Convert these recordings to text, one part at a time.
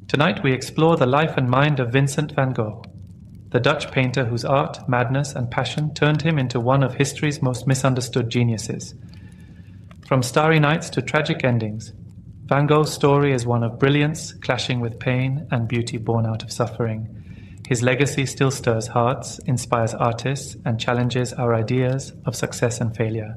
Tonight we explore the life and mind of Vincent van Gogh, the Dutch painter whose art, madness, and passion turned him into one of history's most misunderstood geniuses. From starry nights to tragic endings, Van Gogh's story is one of brilliance clashing with pain and beauty born out of suffering. His legacy still stirs hearts, inspires artists, and challenges our ideas of success and failure.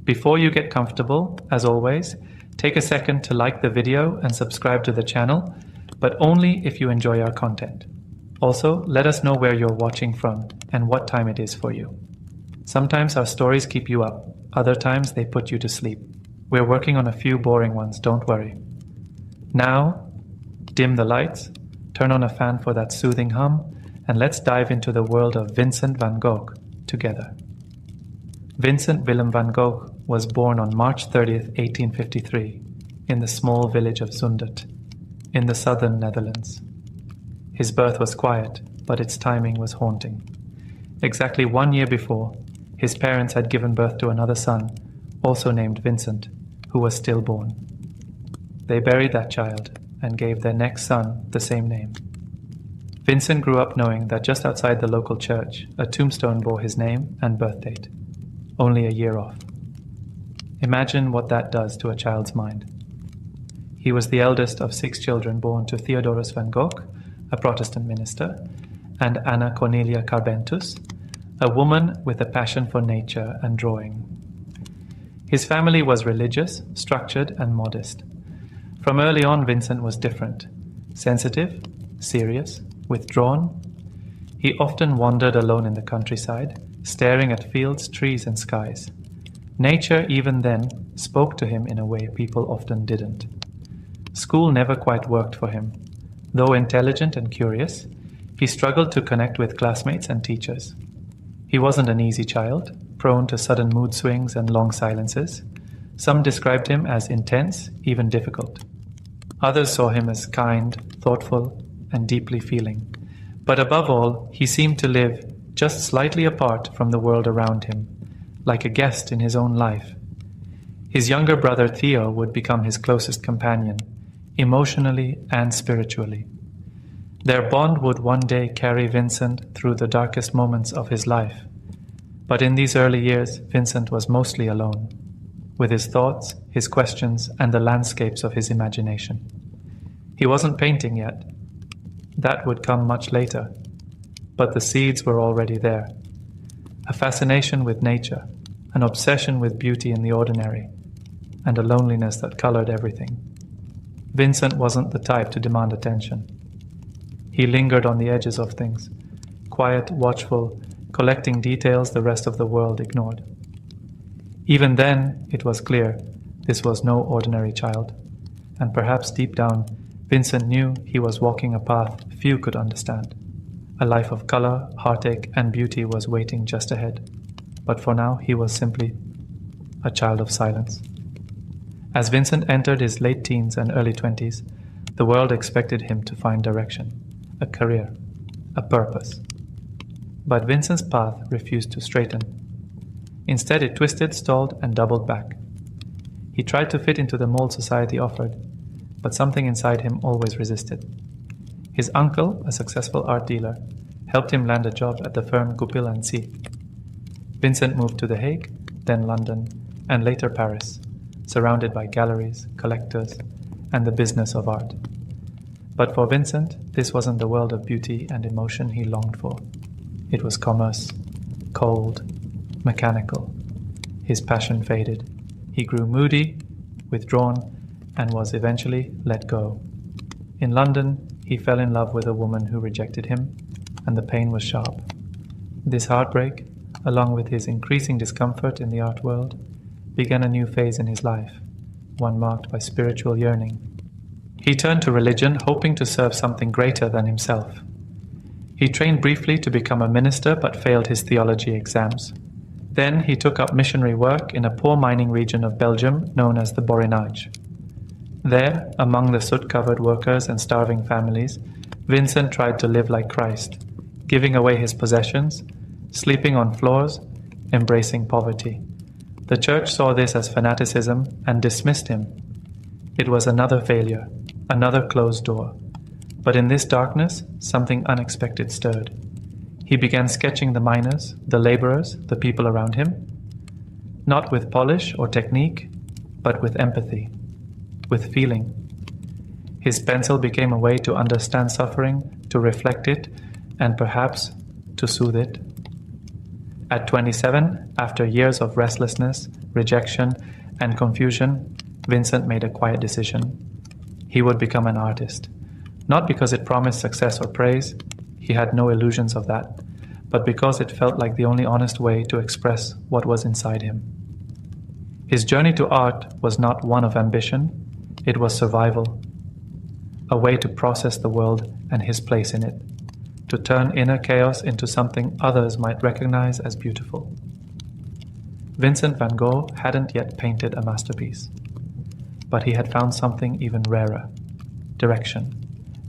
Before you get comfortable, as always, take a second to like the video and subscribe to the channel, but only if you enjoy our content. Also, let us know where you're watching from and what time it is for you. Sometimes our stories keep you up, other times they put you to sleep. We're working on a few boring ones, don't worry. Now, dim the lights, turn on a fan for that soothing hum, and let's dive into the world of Vincent van Gogh together. Vincent Willem van Gogh was born on March 30th, 1853, in the small village of Zundert, in the southern Netherlands. His birth was quiet, but its timing was haunting. Exactly 1 year before, his parents had given birth to another son, also named Vincent, who was stillborn. They buried that child and gave their next son the same name. Vincent grew up knowing that just outside the local church, a tombstone bore his name and birth date, only a year off. Imagine what that does to a child's mind. He was the eldest of 6 children born to Theodorus van Gogh, a Protestant minister, and Anna Cornelia Carbentus, a woman with a passion for nature and drawing. His family was religious, structured, and modest. From early on, Vincent was different. Sensitive, serious, withdrawn. He often wandered alone in the countryside, staring at fields, trees, and skies. Nature, even then, spoke to him in a way people often didn't. School never quite worked for him. Though intelligent and curious, he struggled to connect with classmates and teachers. He wasn't an easy child, prone to sudden mood swings and long silences. Some described him as intense, even difficult. Others saw him as kind, thoughtful, and deeply feeling. But above all, he seemed to live just slightly apart from the world around him, like a guest in his own life. His younger brother Theo would become his closest companion, emotionally and spiritually. Their bond would one day carry Vincent through the darkest moments of his life. But in these early years, Vincent was mostly alone, with his thoughts, his questions, and the landscapes of his imagination. He wasn't painting yet. That would come much later. But the seeds were already there. A fascination with nature, an obsession with beauty in the ordinary, and a loneliness that colored everything. Vincent wasn't the type to demand attention. He lingered on the edges of things, quiet, watchful, collecting details the rest of the world ignored. Even then, it was clear this was no ordinary child, and perhaps deep down, Vincent knew he was walking a path few could understand. A life of color, heartache, and beauty was waiting just ahead, but for now he was simply a child of silence. As Vincent entered his late teens and early 20s, the world expected him to find direction, a career, a purpose. But Vincent's path refused to straighten. Instead, it twisted, stalled, and doubled back. He tried to fit into the mold society offered, but something inside him always resisted. His uncle, a successful art dealer, helped him land a job at the firm Goupil & Cie. Vincent moved to The Hague, then London, and later Paris, surrounded by galleries, collectors, and the business of art. But for Vincent, this wasn't the world of beauty and emotion he longed for. It was commerce, cold, mechanical. His passion faded. He grew moody, withdrawn, and was eventually let go. In London, he fell in love with a woman who rejected him, and the pain was sharp. This heartbreak, along with his increasing discomfort in the art world, began a new phase in his life, one marked by spiritual yearning. He turned to religion, hoping to serve something greater than himself. He trained briefly to become a minister, but failed his theology exams. Then he took up missionary work in a poor mining region of Belgium known as the Borinage. There, among the soot-covered workers and starving families, Vincent tried to live like Christ, giving away his possessions, sleeping on floors, embracing poverty. The church saw this as fanaticism and dismissed him. It was another failure, another closed door. But in this darkness, something unexpected stirred. He began sketching the miners, the laborers, the people around him, not with polish or technique, but with empathy, with feeling. His pencil became a way to understand suffering, to reflect it, and perhaps to soothe it. At 27, after years of restlessness, rejection, and confusion, Vincent made a quiet decision. He would become an artist. Not because it promised success or praise, he had no illusions of that, but because it felt like the only honest way to express what was inside him. His journey to art was not one of ambition, it was survival, a way to process the world and his place in it, to turn inner chaos into something others might recognize as beautiful. Vincent van Gogh hadn't yet painted a masterpiece, but he had found something even rarer, direction,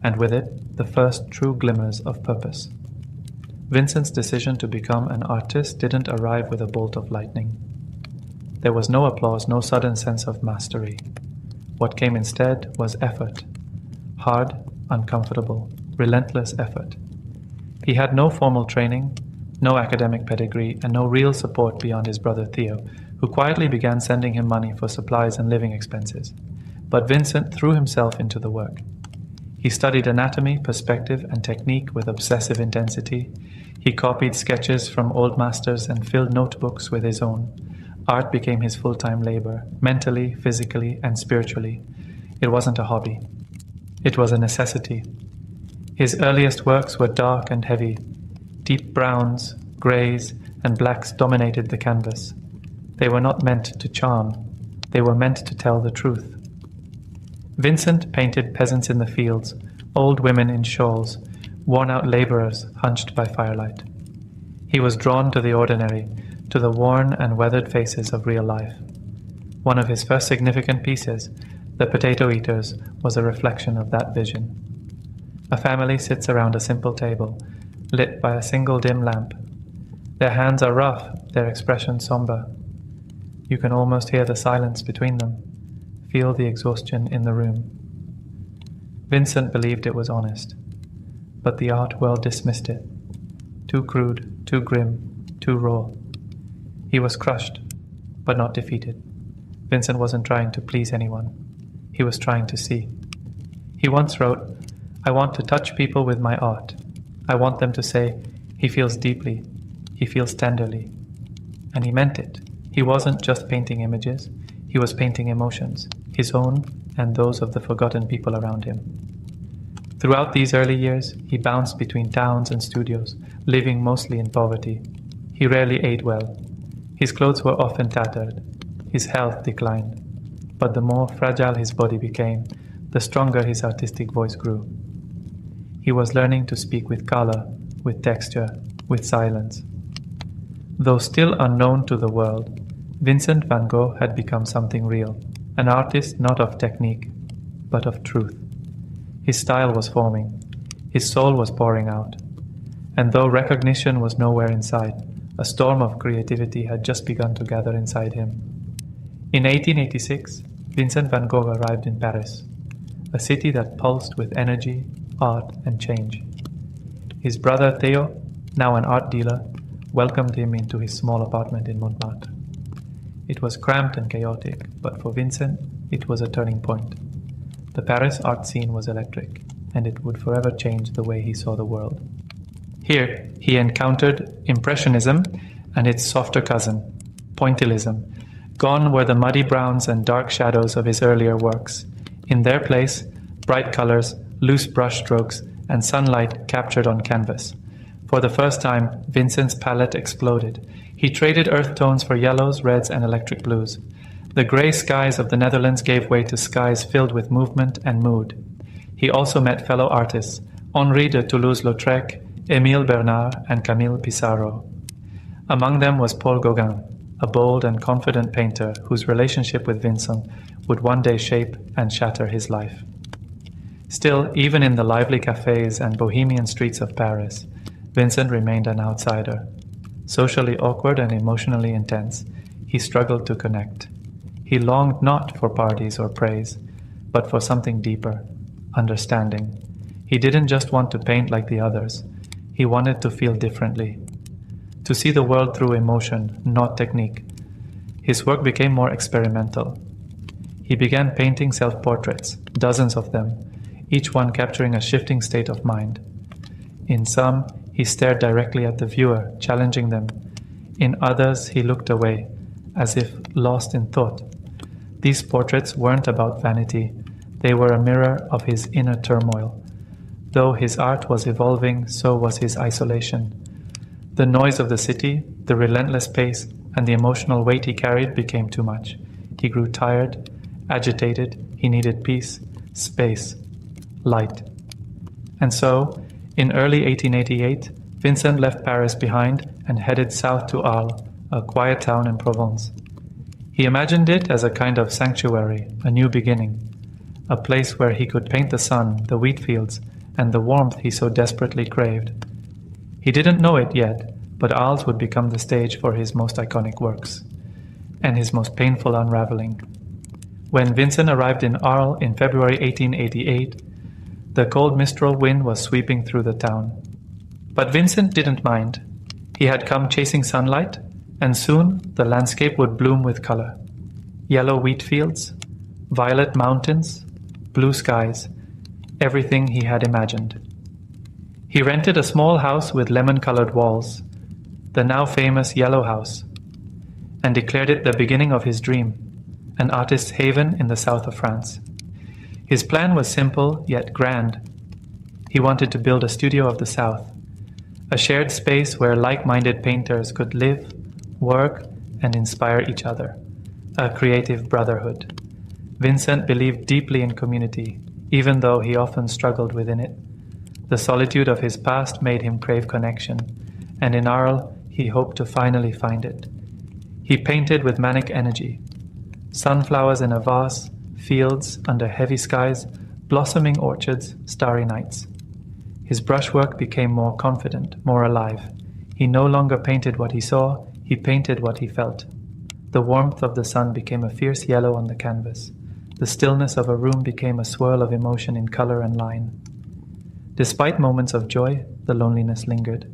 and with it, the first true glimmers of purpose. Vincent's decision to become an artist didn't arrive with a bolt of lightning. There was no applause, no sudden sense of mastery. What came instead was effort. Hard, uncomfortable, relentless effort. He had no formal training, no academic pedigree, and no real support beyond his brother Theo, who quietly began sending him money for supplies and living expenses. But Vincent threw himself into the work. He studied anatomy, perspective, and technique with obsessive intensity. He copied sketches from old masters and filled notebooks with his own. Art became his full-time labor, mentally, physically, and spiritually. It wasn't a hobby. It was a necessity. His earliest works were dark and heavy. Deep browns, greys, and blacks dominated the canvas. They were not meant to charm. They were meant to tell the truth. Vincent painted peasants in the fields, old women in shawls, worn-out laborers hunched by firelight. He was drawn to the ordinary, to the worn and weathered faces of real life. One of his first significant pieces, The Potato Eaters, was a reflection of that vision. A family sits around a simple table, lit by a single dim lamp. Their hands are rough, their expression somber. You can almost hear the silence between them, feel the exhaustion in the room. Vincent believed it was honest, but the art world dismissed it. Too crude, too grim, too raw. He was crushed, but not defeated. Vincent wasn't trying to please anyone. He was trying to see. He once wrote, "I want to touch people with my art. I want them to say, he feels deeply, he feels tenderly." And he meant it. He wasn't just painting images, he was painting emotions, his own and those of the forgotten people around him. Throughout these early years, he bounced between towns and studios, living mostly in poverty. He rarely ate well. His clothes were often tattered. His health declined. But the more fragile his body became, the stronger his artistic voice grew. He was learning to speak with color, with texture, with silence. Though still unknown to the world, Vincent van Gogh had become something real, an artist not of technique, but of truth. His style was forming, his soul was pouring out, and though recognition was nowhere in sight, a storm of creativity had just begun to gather inside him. In 1886, Vincent van Gogh arrived in Paris, a city that pulsed with energy, art, and change. His brother Theo, now an art dealer, welcomed him into his small apartment in Montmartre. It was cramped and chaotic, but for Vincent, it was a turning point. The Paris art scene was electric, and it would forever change the way he saw the world. Here, he encountered Impressionism and its softer cousin, Pointillism. Gone were the muddy browns and dark shadows of his earlier works. In their place, bright colors, loose brushstrokes, and sunlight captured on canvas. For the first time, Vincent's palette exploded. He traded earth tones for yellows, reds, and electric blues. The grey skies of the Netherlands gave way to skies filled with movement and mood. He also met fellow artists, Henri de Toulouse-Lautrec, Émile Bernard, and Camille Pissarro. Among them was Paul Gauguin, a bold and confident painter whose relationship with Vincent would one day shape and shatter his life. Still, even in the lively cafes and bohemian streets of Paris, Vincent remained an outsider. Socially awkward and emotionally intense, he struggled to connect. He longed not for parties or praise, but for something deeper, understanding. He didn't just want to paint like the others. He wanted to feel differently, to see the world through emotion, not technique. His work became more experimental. He began painting self-portraits, dozens of them, each one capturing a shifting state of mind. In some, he stared directly at the viewer, challenging them. In others, he looked away, as if lost in thought. These portraits weren't about vanity. They were a mirror of his inner turmoil. Though his art was evolving, so was his isolation. The noise of the city, the relentless pace, and the emotional weight he carried became too much. He grew tired, agitated. He needed peace, space, light. And so, in early 1888, Vincent left Paris behind and headed south to Arles, a quiet town in Provence. He imagined it as a kind of sanctuary, a new beginning, a place where he could paint the sun, the wheat fields, and the warmth he so desperately craved. He didn't know it yet, but Arles would become the stage for his most iconic works, and his most painful unraveling. When Vincent arrived in Arles in February 1888, the cold mistral wind was sweeping through the town. But Vincent didn't mind. He had come chasing sunlight, and soon the landscape would bloom with color. Yellow wheat fields, violet mountains, blue skies, everything he had imagined. He rented a small house with lemon-colored walls, the now famous Yellow House, and declared it the beginning of his dream, an artist's haven in the south of France. His plan was simple yet grand. He wanted to build a studio of the South, a shared space where like-minded painters could live, work, and inspire each other, a creative brotherhood. Vincent believed deeply in community, even though he often struggled within it. The solitude of his past made him crave connection, and in Arles he hoped to finally find it. He painted with manic energy, sunflowers in a vase, fields under heavy skies, blossoming orchards, starry nights. His brushwork became more confident, more alive. He no longer painted what he saw, he painted what he felt. The warmth of the sun became a fierce yellow on the canvas. The stillness of a room became a swirl of emotion in color and line. Despite moments of joy, the loneliness lingered.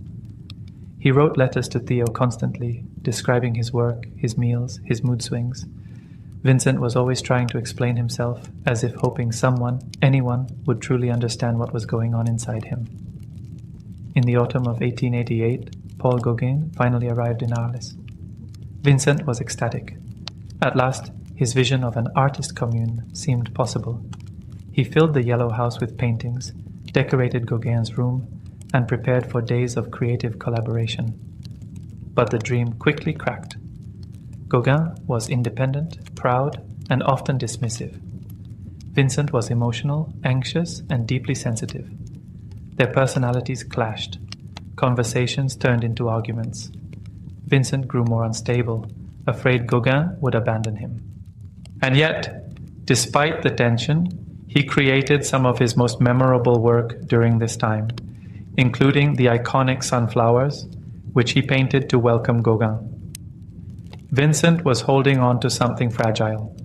He wrote letters to Theo constantly, describing his work, his meals, his mood swings. Vincent was always trying to explain himself, as if hoping someone, anyone, would truly understand what was going on inside him. In the autumn of 1888, Paul Gauguin finally arrived in Arles. Vincent was ecstatic. At last, his vision of an artist commune seemed possible. He filled the Yellow House with paintings, decorated Gauguin's room, and prepared for days of creative collaboration. But the dream quickly cracked. Gauguin was independent, proud, and often dismissive. Vincent was emotional, anxious, and deeply sensitive. Their personalities clashed. Conversations turned into arguments. Vincent grew more unstable, afraid Gauguin would abandon him. And yet, despite the tension, he created some of his most memorable work during this time, including the iconic sunflowers, which he painted to welcome Gauguin. Vincent was holding on to something fragile,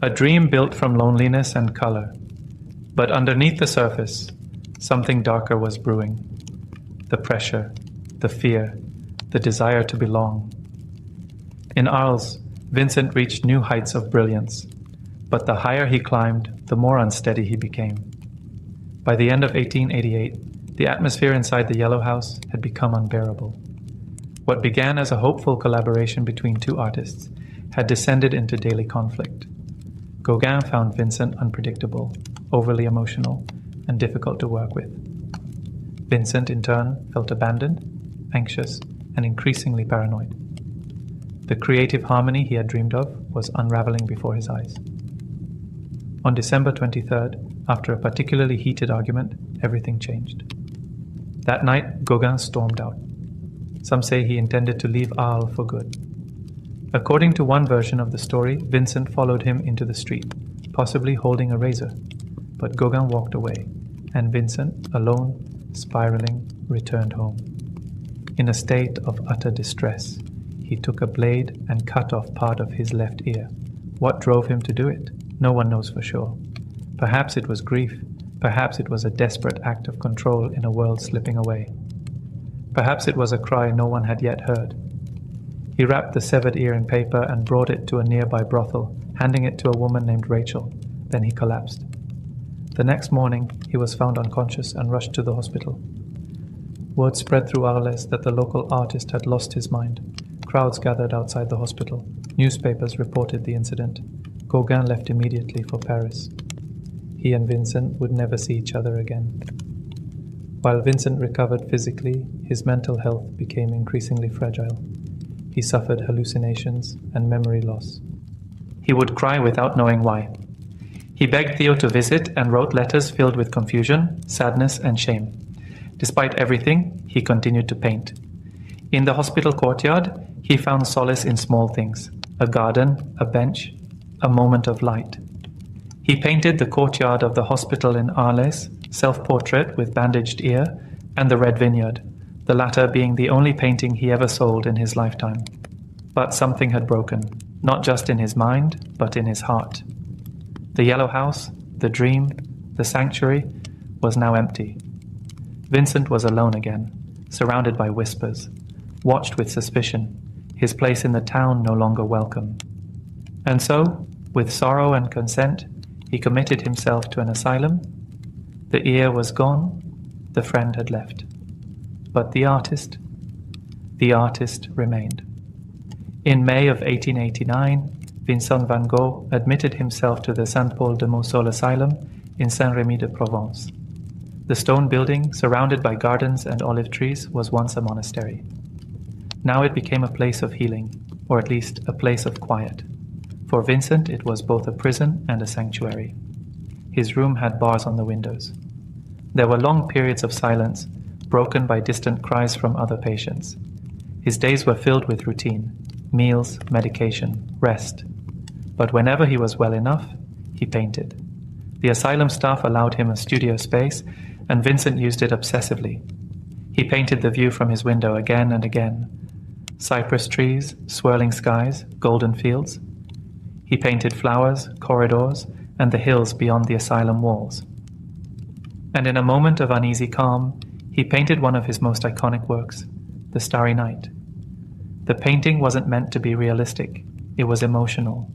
a dream built from loneliness and color. But underneath the surface, something darker was brewing. The pressure, the fear, the desire to belong. In Arles, Vincent reached new heights of brilliance, but the higher he climbed, the more unsteady he became. By the end of 1888, the atmosphere inside the Yellow House had become unbearable. What began as a hopeful collaboration between two artists had descended into daily conflict. Gauguin found Vincent unpredictable, overly emotional, and difficult to work with. Vincent, in turn, felt abandoned, anxious, and increasingly paranoid. The creative harmony he had dreamed of was unraveling before his eyes. On December 23rd, after a particularly heated argument, everything changed. That night, Gauguin stormed out. Some say he intended to leave Arles for good. According to one version of the story, Vincent followed him into the street, possibly holding a razor. But Gauguin walked away, and Vincent, alone, spiraling, returned home. In a state of utter distress, he took a blade and cut off part of his left ear. What drove him to do it? No one knows for sure. Perhaps it was grief, Perhaps it was a desperate act of control in a world slipping away. Perhaps it was a cry no one had yet heard. He wrapped the severed ear in paper and brought it to a nearby brothel, handing it to a woman named Rachel. Then he collapsed. The next morning, he was found unconscious and rushed to the hospital. Word spread through Arles that the local artist had lost his mind. Crowds gathered outside the hospital. Newspapers reported the incident. Gauguin left immediately for Paris. He and Vincent would never see each other again. While Vincent recovered physically, his mental health became increasingly fragile. He suffered hallucinations and memory loss. He would cry without knowing why. He begged Theo to visit and wrote letters filled with confusion, sadness, and shame. Despite everything, he continued to paint. In the hospital courtyard, he found solace in small things: a garden, a bench, a moment of light. He painted the courtyard of the hospital in Arles, self-portrait with bandaged ear, and the Red Vineyard, the latter being the only painting he ever sold in his lifetime. But something had broken, not just in his mind, but in his heart. The yellow house, the dream, the sanctuary, was now empty. Vincent was alone again, surrounded by whispers, watched with suspicion, his place in the town no longer welcome. And so, with sorrow and consent, he committed himself to an asylum. The ear was gone, the friend had left. But the artist remained. In May of 1889, Vincent van Gogh admitted himself to the Saint-Paul-de-Mausole Asylum in Saint-Rémy-de-Provence. The stone building, surrounded by gardens and olive trees, was once a monastery. Now it became a place of healing, or at least a place of quiet. For Vincent, it was both a prison and a sanctuary. His room had bars on the windows. There were long periods of silence, broken by distant cries from other patients. His days were filled with routine: meals, medication, rest. But whenever he was well enough, he painted. The asylum staff allowed him a studio space, and Vincent used it obsessively. He painted the view from his window again and again: cypress trees, swirling skies, golden fields. He painted flowers, corridors, and the hills beyond the asylum walls. And in a moment of uneasy calm, he painted one of his most iconic works, The Starry Night. The painting wasn't meant to be realistic, it was emotional.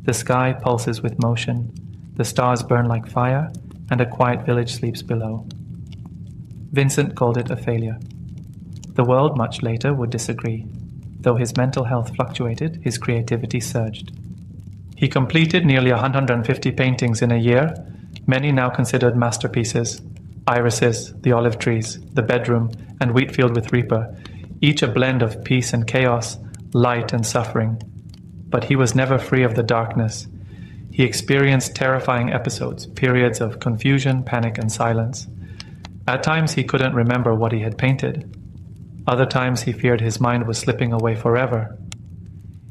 The sky pulses with motion, the stars burn like fire, and a quiet village sleeps below. Vincent called it a failure. The world much later would disagree. Though his mental health fluctuated, his creativity surged. He completed nearly 150 paintings in a year, many now considered masterpieces: irises, the olive trees, the bedroom, and Wheatfield with Reaper, each a blend of peace and chaos, light and suffering. But he was never free of the darkness. He experienced terrifying episodes, periods of confusion, panic, and silence. At times he couldn't remember what he had painted. Other times he feared his mind was slipping away forever.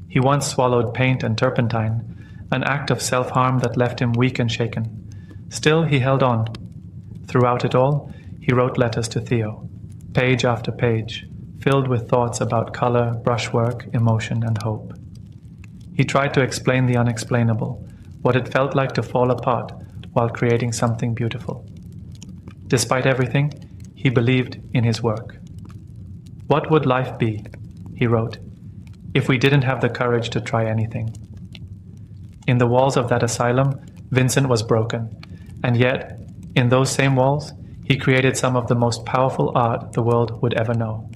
He once swallowed paint and turpentine, an act of self-harm that left him weak and shaken. Still, he held on. Throughout it all, he wrote letters to Theo, page after page, filled with thoughts about color, brushwork, emotion, and hope. He tried to explain the unexplainable, what it felt like to fall apart while creating something beautiful. Despite everything, he believed in his work. "What would life be," he wrote, "if we didn't have the courage to try anything?" In the walls of that asylum, Vincent was broken, and yet, in those same walls, he created some of the most powerful art the world would ever know.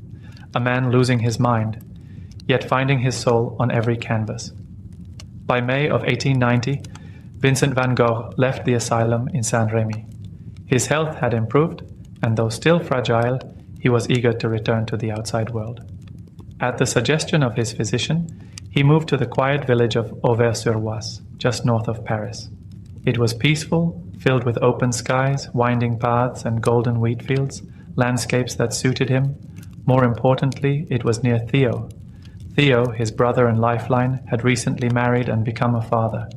A man losing his mind, yet finding his soul on every canvas. By May of 1890, Vincent van Gogh left the asylum in Saint-Rémy. His health had improved, and though still fragile, he was eager to return to the outside world. At the suggestion of his physician, he moved to the quiet village of Auvers-sur-Oise, just north of Paris. It was peaceful, filled with open skies, winding paths, and golden wheat fields, landscapes that suited him. More importantly, it was near Theo. Theo, his brother and lifeline, had recently married and become a father.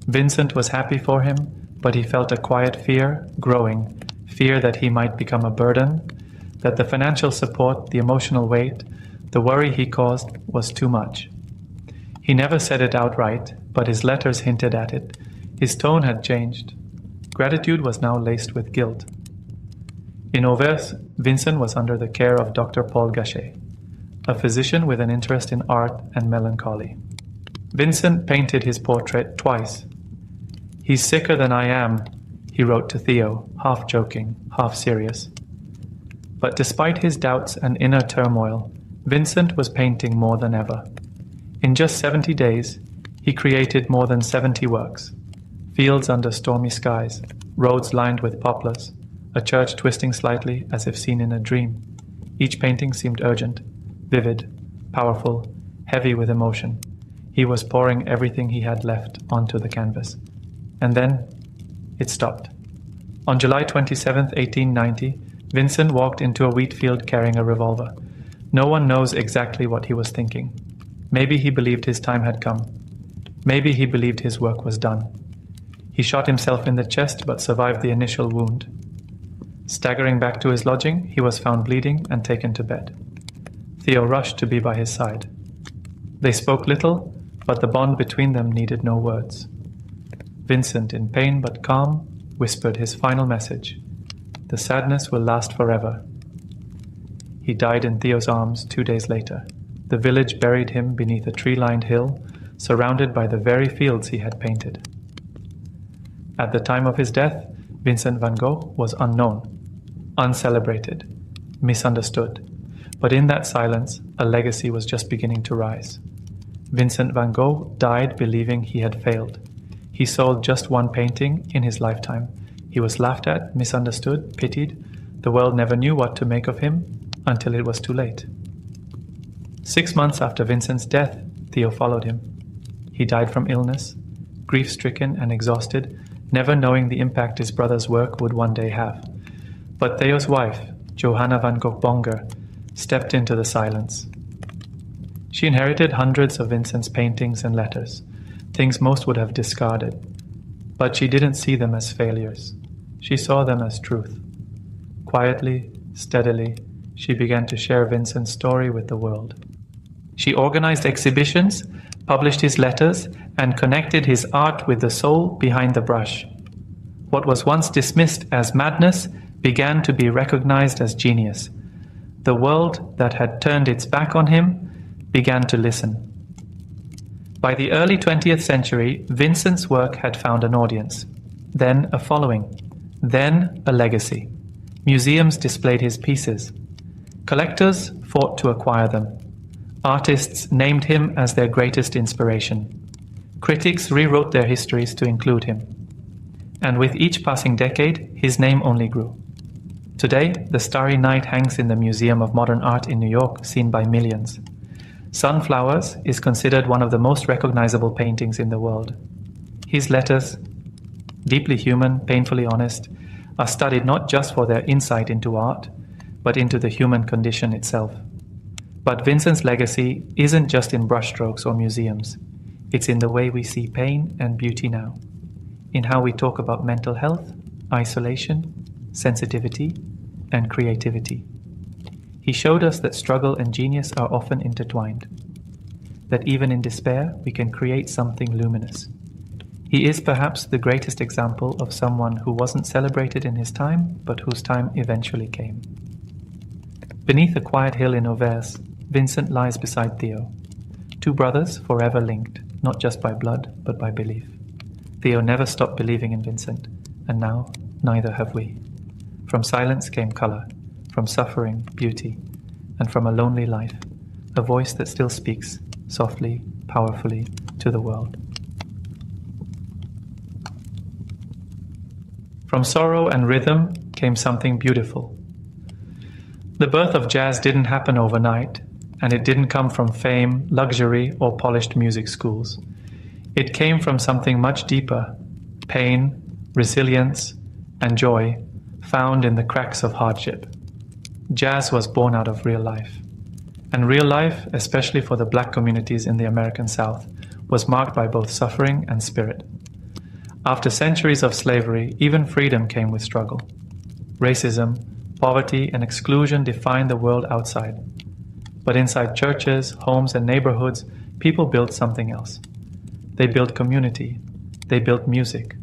Vincent was happy for him, but he felt a quiet fear growing, fear that he might become a burden, that the financial support, the emotional weight, the worry he caused was too much. He never said it outright, but his letters hinted at it. His tone had changed. Gratitude was now laced with guilt. In Auvers, Vincent was under the care of Dr. Paul Gachet, a physician with an interest in art and melancholy. Vincent painted his portrait twice. "He's sicker than I am," he wrote to Theo, half joking, half serious. But despite his doubts and inner turmoil, Vincent was painting more than ever. In just 70 days, he created more than 70 works. Fields under stormy skies, roads lined with poplars, a church twisting slightly as if seen in a dream. Each painting seemed urgent, vivid, powerful, heavy with emotion. He was pouring everything he had left onto the canvas. And then it stopped. On July 27, 1890, Vincent walked into a wheat field carrying a revolver. No one knows exactly what he was thinking. Maybe he believed his time had come. Maybe he believed his work was done. He shot himself in the chest but survived the initial wound. Staggering back to his lodging, he was found bleeding and taken to bed. Theo rushed to be by his side. They spoke little, but the bond between them needed no words. Vincent, in pain but calm, whispered his final message: "The sadness will last forever." He died in Theo's arms 2 days later. The village buried him beneath a tree-lined hill, surrounded by the very fields he had painted. At the time of his death, Vincent van Gogh was unknown, uncelebrated, misunderstood. But in that silence, a legacy was just beginning to rise. Vincent van Gogh died believing he had failed. He sold just one painting in his lifetime. He was laughed at, misunderstood, pitied. The world never knew what to make of him until it was too late. 6 months after Vincent's death, Theo followed him. He died from illness, grief-stricken and exhausted, never knowing the impact his brother's work would one day have. But Theo's wife, Johanna van Gogh Bonger, stepped into the silence. She inherited hundreds of Vincent's paintings and letters, things most would have discarded. But she didn't see them as failures. She saw them as truth. Quietly, steadily, she began to share Vincent's story with the world. She organized exhibitions, published his letters, and connected his art with the soul behind the brush. What was once dismissed as madness began to be recognized as genius. The world that had turned its back on him began to listen. By the early 20th century, Vincent's work had found an audience, then a following, then a legacy. Museums displayed his pieces. Collectors fought to acquire them. Artists named him as their greatest inspiration. Critics rewrote their histories to include him. And with each passing decade, his name only grew. Today, the Starry Night hangs in the Museum of Modern Art in New York, seen by millions. Sunflowers is considered one of the most recognizable paintings in the world. His letters, deeply human, painfully honest, are studied not just for their insight into art, but into the human condition itself. But Vincent's legacy isn't just in brushstrokes or museums. It's in the way we see pain and beauty now, in how we talk about mental health, isolation, sensitivity, and creativity. He showed us that struggle and genius are often intertwined, that even in despair we can create something luminous. He is perhaps the greatest example of someone who wasn't celebrated in his time, but whose time eventually came. Beneath a quiet hill in Auvers, Vincent lies beside Theo, two brothers forever linked, not just by blood, but by belief. Theo never stopped believing in Vincent, and now neither have we. From silence came color, from suffering, beauty, and from a lonely life, a voice that still speaks, softly, powerfully, to the world. From sorrow and rhythm came something beautiful. The birth of jazz didn't happen overnight, and it didn't come from fame, luxury, or polished music schools. It came from something much deeper, pain, resilience, and joy, found in the cracks of hardship. Jazz was born out of real life. And real life, especially for the black communities in the American South, was marked by both suffering and spirit. After centuries of slavery, even freedom came with struggle. Racism, poverty, and exclusion defined the world outside. But inside churches, homes, and neighborhoods, people built something else. They built community. They built music.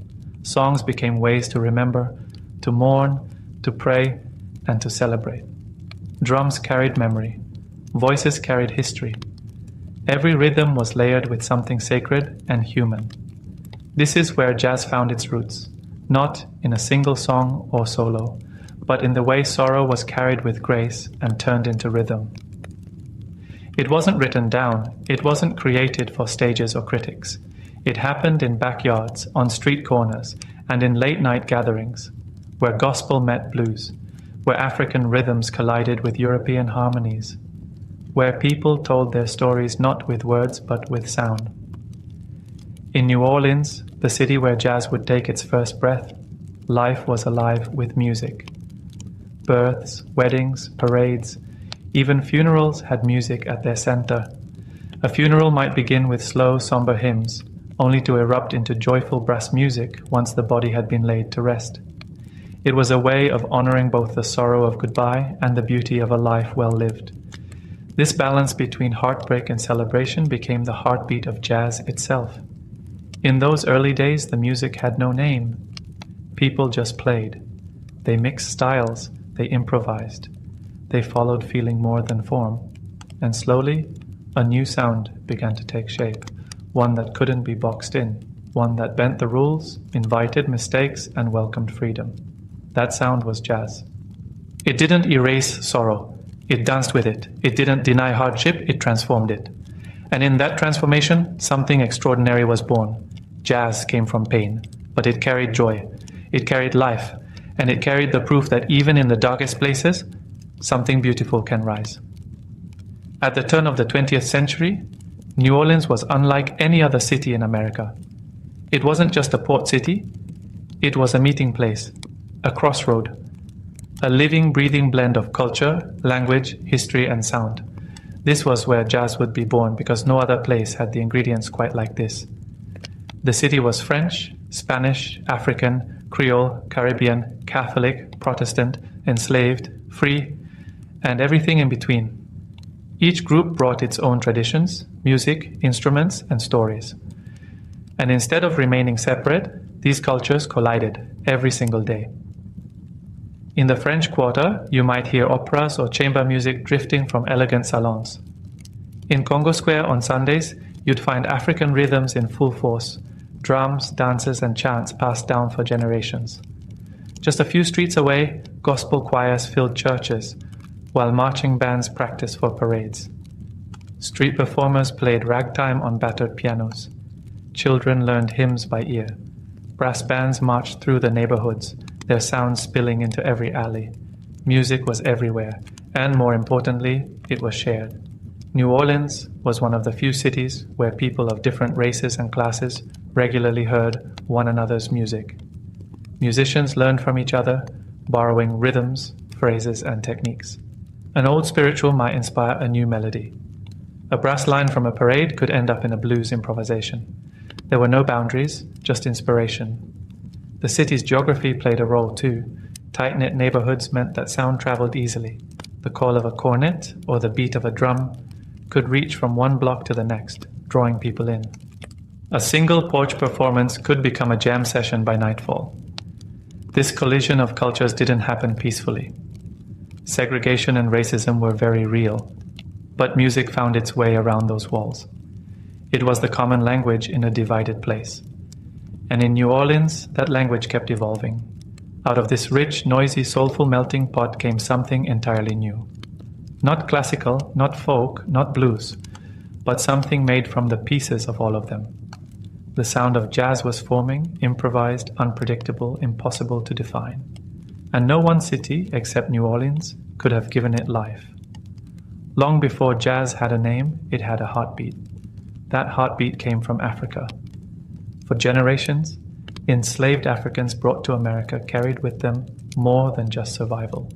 Songs became ways to remember, to mourn, to pray, and to celebrate. Drums carried memory. Voices carried history. Every rhythm was layered with something sacred and human. This is where jazz found its roots, not in a single song or solo, but in the way sorrow was carried with grace and turned into rhythm. It wasn't written down, it wasn't created for stages or critics. It happened in backyards, on street corners, and in late-night gatherings, where gospel met blues, where African rhythms collided with European harmonies, where people told their stories not with words but with sound. In New Orleans, the city where jazz would take its first breath, life was alive with music. Births, weddings, parades, even funerals had music at their center. A funeral might begin with slow, somber hymns, only to erupt into joyful brass music once the body had been laid to rest. It was a way of honoring both the sorrow of goodbye and the beauty of a life well lived. This balance between heartbreak and celebration became the heartbeat of jazz itself. In those early days, the music had no name. People just played. They mixed styles, they improvised. They followed feeling more than form. And slowly, a new sound began to take shape, one that couldn't be boxed in, one that bent the rules, invited mistakes, and welcomed freedom. That sound was jazz. It didn't erase sorrow. It danced with it. It didn't deny hardship, it transformed it. And in that transformation, something extraordinary was born. Jazz came from pain, but it carried joy. It carried life, and it carried the proof that even in the darkest places, something beautiful can rise. At the turn of the 20th century, New Orleans was unlike any other city in America. It wasn't just a port city, it was a meeting place, a crossroad, a living, breathing blend of culture, language, history, and sound. This was where jazz would be born because no other place had the ingredients quite like this. The city was French, Spanish, African, Creole, Caribbean, Catholic, Protestant, enslaved, free, and everything in between. Each group brought its own traditions, music, instruments, and stories. And instead of remaining separate, these cultures collided every single day. In the French Quarter, you might hear operas or chamber music drifting from elegant salons. In Congo Square on Sundays, you'd find African rhythms in full force, drums, dances, and chants passed down for generations. Just a few streets away, gospel choirs filled churches, while marching bands practiced for parades. Street performers played ragtime on battered pianos. Children learned hymns by ear. Brass bands marched through the neighborhoods, their sounds spilling into every alley. Music was everywhere, and more importantly, it was shared. New Orleans was one of the few cities where people of different races and classes regularly heard one another's music. Musicians learned from each other, borrowing rhythms, phrases, and techniques. An old spiritual might inspire a new melody. A brass line from a parade could end up in a blues improvisation. There were no boundaries, just inspiration. The city's geography played a role too. Tight-knit neighborhoods meant that sound traveled easily. The call of a cornet or the beat of a drum could reach from one block to the next, drawing people in. A single porch performance could become a jam session by nightfall. This collision of cultures didn't happen peacefully. Segregation and racism were very real, but music found its way around those walls. It was the common language in a divided place. And in New Orleans, that language kept evolving. Out of this rich, noisy, soulful melting pot came something entirely new. Not classical, not folk, not blues, but something made from the pieces of all of them. The sound of jazz was forming, improvised, unpredictable, impossible to define. And no one city, except New Orleans, could have given it life. Long before jazz had a name, it had a heartbeat. That heartbeat came from Africa. For generations, enslaved Africans brought to America carried with them more than just survival.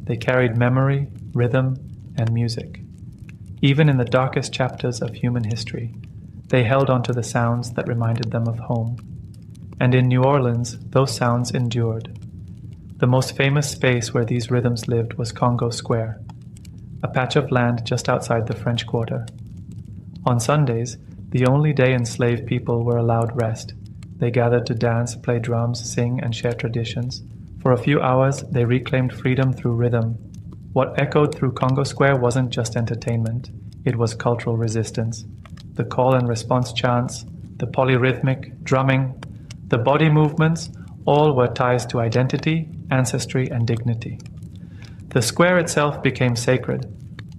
They carried memory, rhythm, and music. Even in the darkest chapters of human history, they held on to the sounds that reminded them of home. And in New Orleans, those sounds endured. The most famous space where these rhythms lived was Congo Square, a patch of land just outside the French Quarter. On Sundays, the only day enslaved people were allowed rest, They gathered to dance, play drums, sing, and share traditions. For a few hours, they reclaimed freedom through rhythm. What echoed through Congo Square wasn't just entertainment, it was cultural resistance. The call and response chants, the polyrhythmic, drumming, the body movements, all were ties to identity, ancestry, and dignity. The square itself became sacred,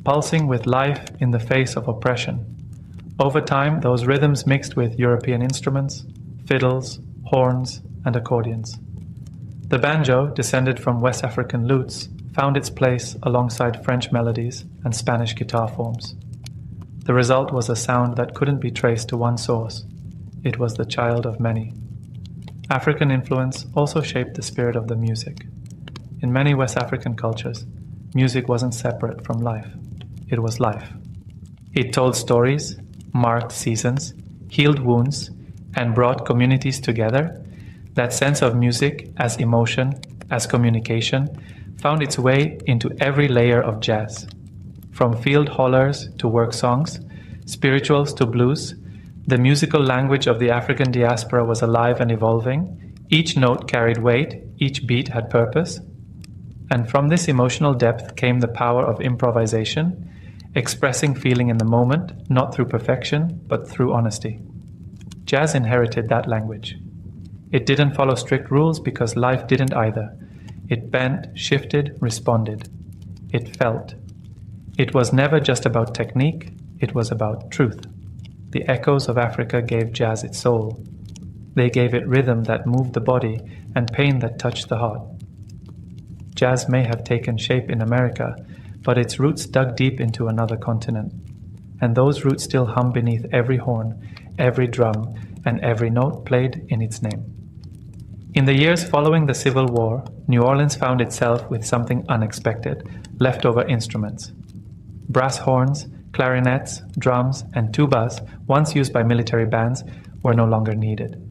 pulsing with life in the face of oppression. Over time, those rhythms mixed with European instruments, fiddles, horns, and accordions. The banjo, descended from West African lutes, found its place alongside French melodies and Spanish guitar forms. The result was a sound that couldn't be traced to one source. It was the child of many. African influence also shaped the spirit of the music. In many West African cultures, music wasn't separate from life. It was life. It told stories, marked seasons, healed wounds, and brought communities together. That sense of music as emotion, as communication, found its way into every layer of jazz. From field hollers to work songs, spirituals to blues, the musical language of the African diaspora was alive and evolving. Each note carried weight, each beat had purpose. And from this emotional depth came the power of improvisation, expressing feeling in the moment, not through perfection, but through honesty. Jazz inherited that language. It didn't follow strict rules because life didn't either. It bent, shifted, responded. It felt. It was never just about technique, it was about truth. The echoes of Africa gave jazz its soul. They gave it rhythm that moved the body and pain that touched the heart. Jazz may have taken shape in America, but its roots dug deep into another continent. And those roots still hum beneath every horn, every drum, and every note played in its name. In the years following the Civil War, New Orleans found itself with something unexpected, leftover instruments. Brass horns, clarinets, drums, and tubas, once used by military bands, were no longer needed.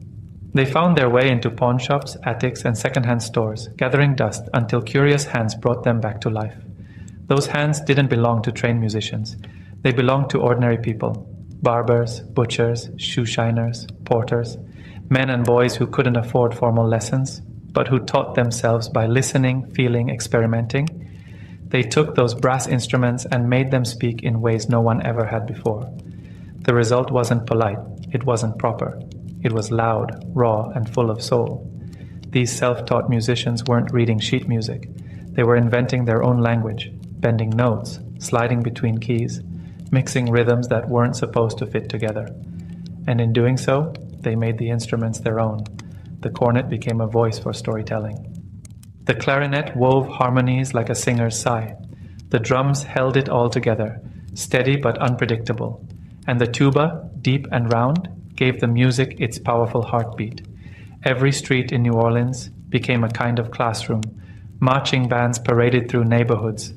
They found their way into pawn shops, attics, and second-hand stores, gathering dust until curious hands brought them back to life. Those hands didn't belong to trained musicians. They belonged to ordinary people. Barbers, butchers, shoe shiners, porters, men and boys who couldn't afford formal lessons, but who taught themselves by listening, feeling, experimenting. They took those brass instruments and made them speak in ways no one ever had before. The result wasn't polite, it wasn't proper. It was loud, raw, and full of soul. These self-taught musicians weren't reading sheet music. They were inventing their own language, bending notes, sliding between keys, mixing rhythms that weren't supposed to fit together. And in doing so, they made the instruments their own. The cornet became a voice for storytelling. The clarinet wove harmonies like a singer's sigh. The drums held it all together, steady but unpredictable. And the tuba, deep and round, gave the music its powerful heartbeat. Every street in New Orleans became a kind of classroom. Marching bands paraded through neighborhoods.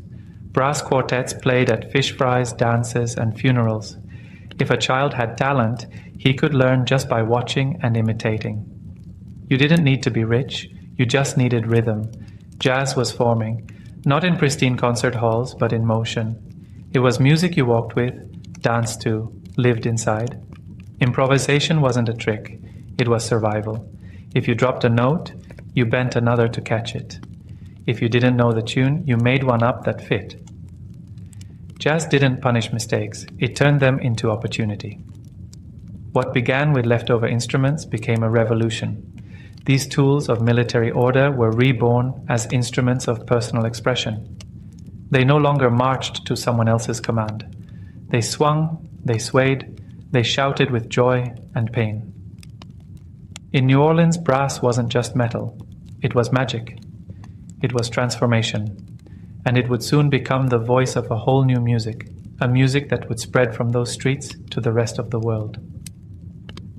Brass quartets played at fish fries, dances, and funerals. If a child had talent, he could learn just by watching and imitating. You didn't need to be rich, you just needed rhythm. Jazz was forming, not in pristine concert halls, but in motion. It was music you walked with, danced to, lived inside. Improvisation wasn't a trick, it was survival. If you dropped a note, you bent another to catch it. If you didn't know the tune, you made one up that fit. Jazz didn't punish mistakes, it turned them into opportunity. What began with leftover instruments became a revolution. These tools of military order were reborn as instruments of personal expression. They no longer marched to someone else's command. They swung, they swayed, they shouted with joy and pain. In New Orleans, brass wasn't just metal, it was magic. It was transformation, and it would soon become the voice of a whole new music, a music that would spread from those streets to the rest of the world.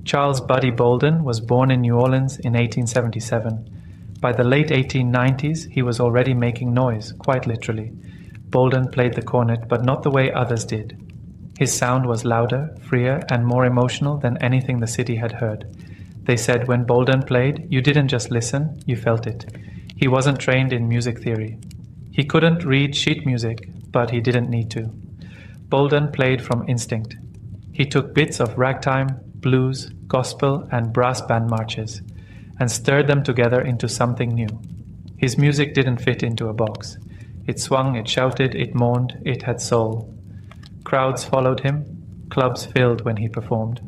Charles Buddy Bolden was born in New Orleans in 1877. By the late 1890s, he was already making noise, quite literally. Bolden played the cornet, but not the way others did. His sound was louder, freer, and more emotional than anything the city had heard. They said when Bolden played, you didn't just listen, you felt it. He wasn't trained in music theory. He couldn't read sheet music, but he didn't need to. Bolden played from instinct. He took bits of ragtime, blues, gospel, and brass band marches, and stirred them together into something new. His music didn't fit into a box. It swung, it shouted, it mourned, it had soul. Crowds followed him, clubs filled when he performed.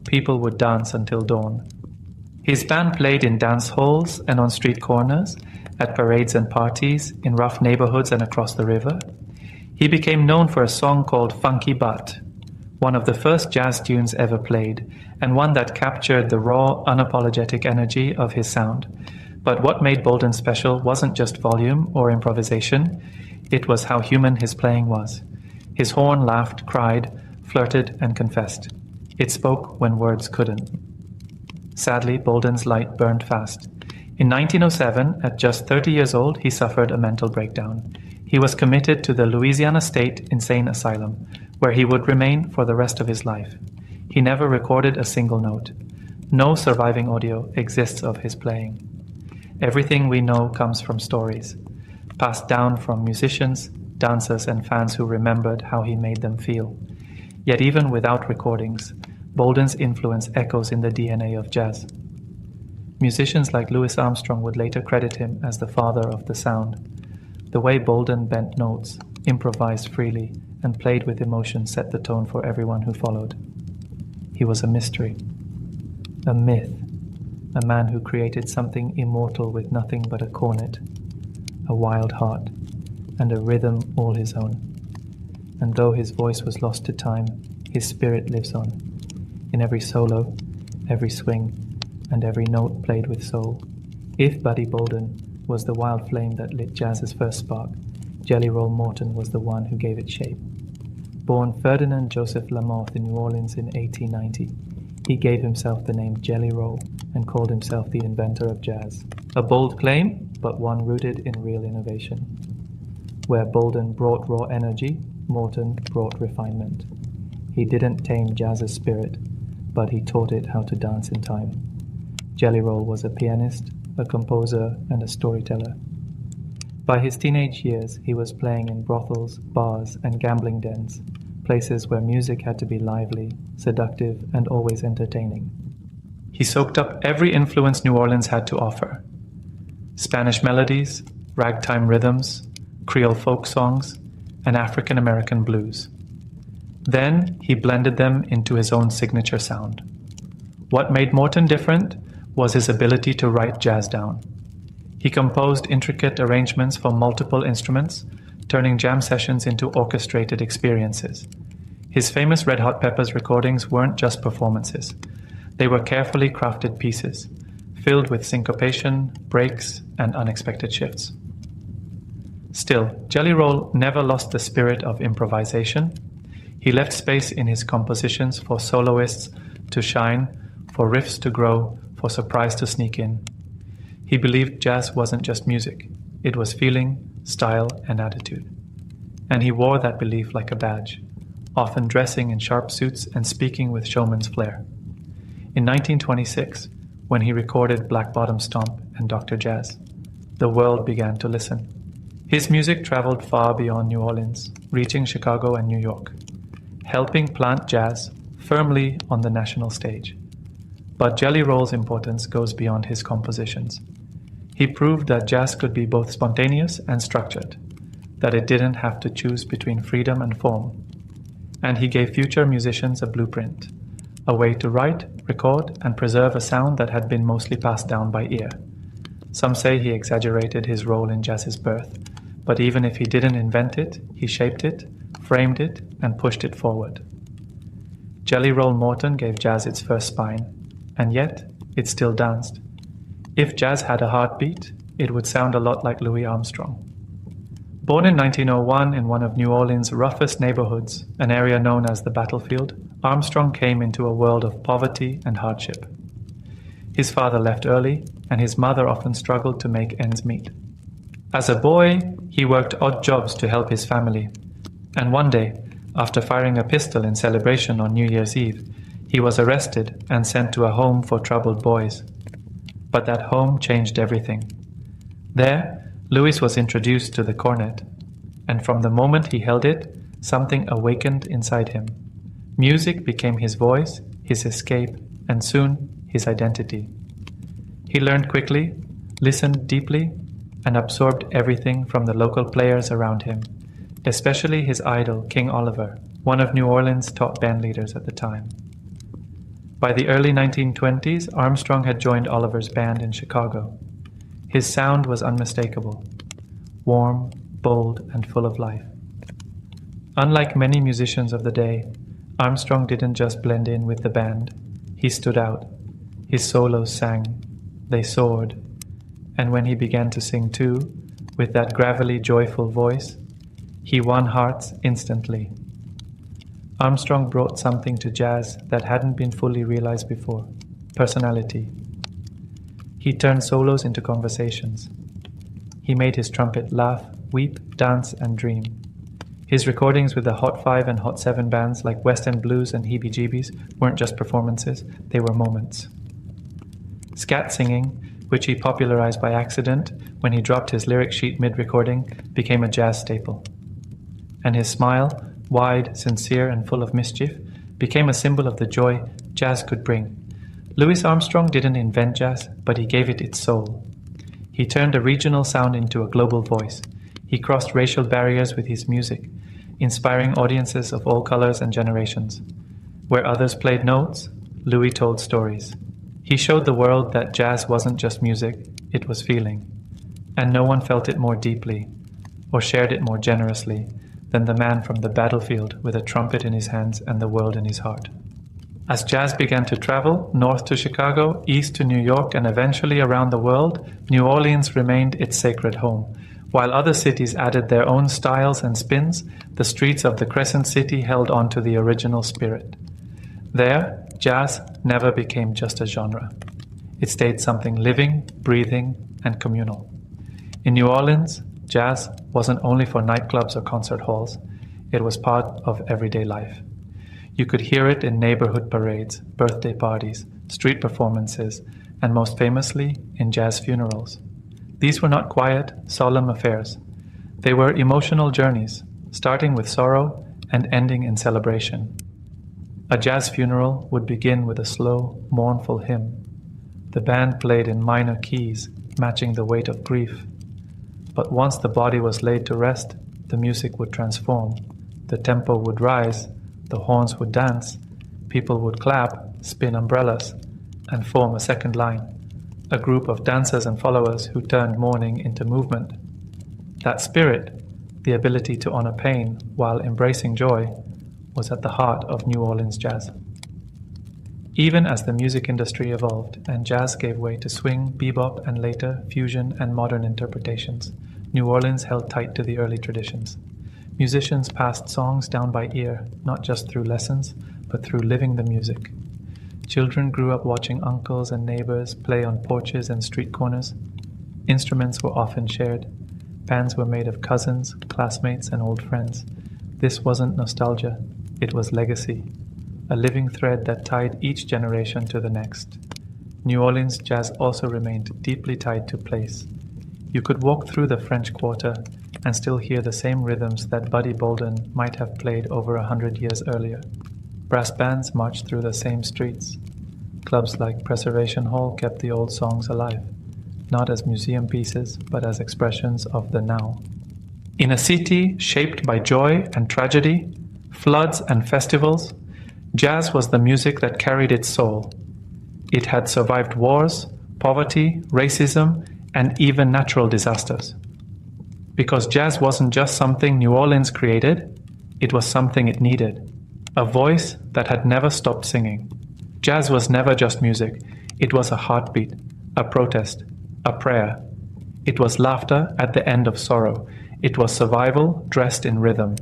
People would dance until dawn. His band played in dance halls and on street corners, at parades and parties, in rough neighborhoods and across the river. He became known for a song called Funky Butt, one of the first jazz tunes ever played, and one that captured the raw, unapologetic energy of his sound. But what made Bolden special wasn't just volume or improvisation, it was how human his playing was. His horn laughed, cried, flirted, and confessed. It spoke when words couldn't. Sadly, Bolden's light burned fast. In 1907, at just 30 years old, he suffered a mental breakdown. He was committed to the Louisiana State Insane Asylum, where he would remain for the rest of his life. He never recorded a single note. No surviving audio exists of his playing. Everything we know comes from stories, passed down from musicians, dancers, and fans who remembered how he made them feel. Yet even without recordings, Bolden's influence echoes in the DNA of jazz. Musicians like Louis Armstrong would later credit him as the father of the sound. The way Bolden bent notes, improvised freely, and played with emotion set the tone for everyone who followed. He was a mystery, a myth, a man who created something immortal with nothing but a cornet, a wild heart, and a rhythm all his own. And though his voice was lost to time, his spirit lives on, in every solo, every swing, and every note played with soul. If Buddy Bolden was the wild flame that lit jazz's first spark, Jelly Roll Morton was the one who gave it shape. Born Ferdinand Joseph Lamothe in New Orleans in 1890, he gave himself the name Jelly Roll and called himself the inventor of jazz. A bold claim, but one rooted in real innovation. Where Bolden brought raw energy, Morton brought refinement. He didn't tame jazz's spirit, but he taught it how to dance in time. Jelly Roll was a pianist, a composer, and a storyteller. By his teenage years, he was playing in brothels, bars, and gambling dens, places where music had to be lively, seductive, and always entertaining. He soaked up every influence New Orleans had to offer. Spanish melodies, ragtime rhythms, Creole folk songs, and African American blues. Then he blended them into his own signature sound. What made Morton different was his ability to write jazz down. He composed intricate arrangements for multiple instruments, turning jam sessions into orchestrated experiences. His famous Red Hot Peppers recordings weren't just performances. They were carefully crafted pieces, filled with syncopation, breaks, and unexpected shifts. Still, Jelly Roll never lost the spirit of improvisation. He left space in his compositions for soloists to shine, for riffs to grow, for surprise to sneak in. He believed jazz wasn't just music. It was feeling, style, and attitude. And he wore that belief like a badge, often dressing in sharp suits and speaking with showman's flair. In 1926, when he recorded Black Bottom Stomp and Dr. Jazz, the world began to listen. His music traveled far beyond New Orleans, reaching Chicago and New York, helping plant jazz firmly on the national stage. But Jelly Roll's importance goes beyond his compositions. He proved that jazz could be both spontaneous and structured, that it didn't have to choose between freedom and form. And he gave future musicians a blueprint, a way to write, record, and preserve a sound that had been mostly passed down by ear. Some say he exaggerated his role in jazz's birth, but even if he didn't invent it, he shaped it, framed it, and pushed it forward. Jelly Roll Morton gave jazz its first spine, and yet it still danced. If jazz had a heartbeat, it would sound a lot like Louis Armstrong. Born in 1901 in one of New Orleans' roughest neighborhoods, an area known as the Battlefield, Armstrong came into a world of poverty and hardship. His father left early, and his mother often struggled to make ends meet. As a boy, he worked odd jobs to help his family, and one day, after firing a pistol in celebration on New Year's Eve, he was arrested and sent to a home for troubled boys. But that home changed everything. There, Louis was introduced to the cornet, and from the moment he held it, something awakened inside him. Music became his voice, his escape, and soon his identity. He learned quickly, listened deeply, and absorbed everything from the local players around him, especially his idol, King Oliver, one of New Orleans' top band leaders at the time. By the early 1920s, Armstrong had joined Oliver's band in Chicago. His sound was unmistakable, warm, bold, and full of life. Unlike many musicians of the day, Armstrong didn't just blend in with the band. He stood out. His solos sang. They soared. And when he began to sing too, with that gravelly, joyful voice, he won hearts instantly. Armstrong brought something to jazz that hadn't been fully realized before: personality. He turned solos into conversations. He made his trumpet laugh, weep, dance, and dream. His recordings with the Hot 5 and Hot 7 bands like West End Blues and Heebie Jeebies weren't just performances, they were moments. Scat singing, which he popularized by accident when he dropped his lyric sheet mid-recording, became a jazz staple. And his smile, wide, sincere, and full of mischief, became a symbol of the joy jazz could bring. Louis Armstrong didn't invent jazz, but he gave it its soul. He turned a regional sound into a global voice. He crossed racial barriers with his music, inspiring audiences of all colors and generations. Where others played notes, Louis told stories. He showed the world that jazz wasn't just music, it was feeling. And no one felt it more deeply, or shared it more generously, than the man from the battlefield with a trumpet in his hands and the world in his heart. As jazz began to travel north to Chicago, east to New York, and eventually around the world, New Orleans remained its sacred home. While other cities added their own styles and spins, the streets of the Crescent City held on to the original spirit. There, jazz never became just a genre. It stayed something living, breathing, and communal. In New Orleans, jazz wasn't only for nightclubs or concert halls, it was part of everyday life. You could hear it in neighborhood parades, birthday parties, street performances, and most famously, in jazz funerals. These were not quiet, solemn affairs. They were emotional journeys, starting with sorrow and ending in celebration. A jazz funeral would begin with a slow, mournful hymn. The band played in minor keys, matching the weight of grief. But once the body was laid to rest, the music would transform. The tempo would rise, the horns would dance, people would clap, spin umbrellas, and form a second line. A group of dancers and followers who turned mourning into movement. That spirit, the ability to honor pain while embracing joy, was at the heart of New Orleans jazz. Even as the music industry evolved and jazz gave way to swing, bebop, and later fusion and modern interpretations, New Orleans held tight to the early traditions. Musicians passed songs down by ear, not just through lessons, but through living the music. Children grew up watching uncles and neighbors play on porches and street corners. Instruments were often shared. Bands were made of cousins, classmates, and old friends. This wasn't nostalgia, it was legacy, a living thread that tied each generation to the next. New Orleans jazz also remained deeply tied to place. You could walk through the French Quarter and still hear the same rhythms that Buddy Bolden might have played over 100 years earlier. Brass bands marched through the same streets. Clubs like Preservation Hall kept the old songs alive, not as museum pieces, but as expressions of the now. In a city shaped by joy and tragedy, floods and festivals, jazz was the music that carried its soul. It had survived wars, poverty, racism, and even natural disasters. Because jazz wasn't just something New Orleans created, it was something it needed. A voice that had never stopped singing. Jazz was never just music. It was a heartbeat, a protest, a prayer. It was laughter at the end of sorrow. It was survival dressed in rhythm.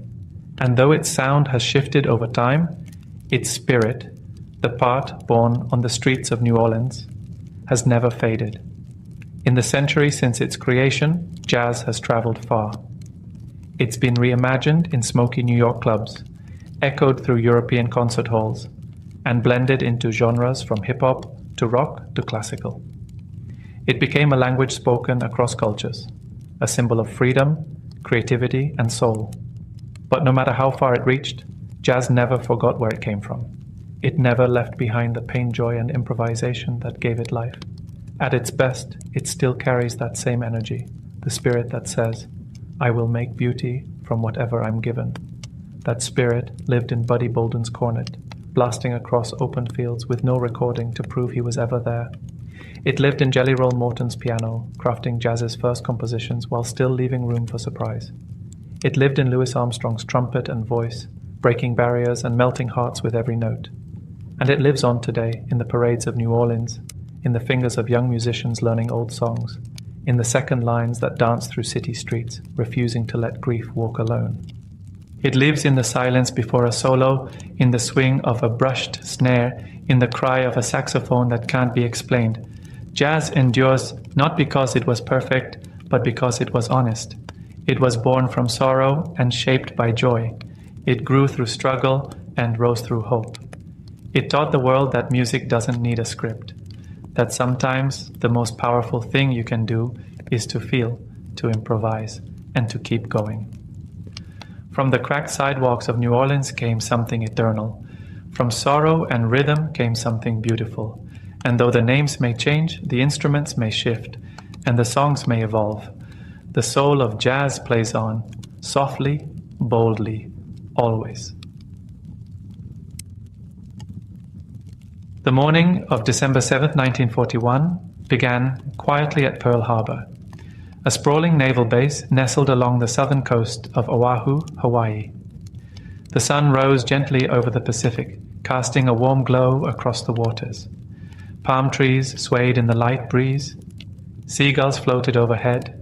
And though its sound has shifted over time, its spirit, the part born on the streets of New Orleans, has never faded. In the century since its creation, jazz has traveled far. It's been reimagined in smoky New York clubs, echoed through European concert halls, and blended into genres from hip-hop to rock to classical. It became a language spoken across cultures, a symbol of freedom, creativity, and soul. But no matter how far it reached, jazz never forgot where it came from. It never left behind the pain, joy, and improvisation that gave it life. At its best, it still carries that same energy, the spirit that says, I will make beauty from whatever I'm given. That spirit lived in Buddy Bolden's cornet, blasting across open fields with no recording to prove he was ever there. It lived in Jelly Roll Morton's piano, crafting jazz's first compositions while still leaving room for surprise. It lived in Louis Armstrong's trumpet and voice, breaking barriers and melting hearts with every note. And it lives on today in the parades of New Orleans, in the fingers of young musicians learning old songs, in the second lines that dance through city streets, refusing to let grief walk alone. It lives in the silence before a solo, in the swing of a brushed snare, in the cry of a saxophone that can't be explained. Jazz endures not because it was perfect, but because it was honest. It was born from sorrow and shaped by joy. It grew through struggle and rose through hope. It taught the world that music doesn't need a script, that sometimes the most powerful thing you can do is to feel, to improvise, and to keep going. From the cracked sidewalks of New Orleans came something eternal. From sorrow and rhythm came something beautiful. And though the names may change, the instruments may shift, and the songs may evolve, the soul of jazz plays on, softly, boldly, always. The morning of December 7, 1941, began quietly at Pearl Harbor, a sprawling naval base nestled along the southern coast of Oahu, Hawaii. The sun rose gently over the Pacific, casting a warm glow across the waters. Palm trees swayed in the light breeze. Seagulls floated overhead.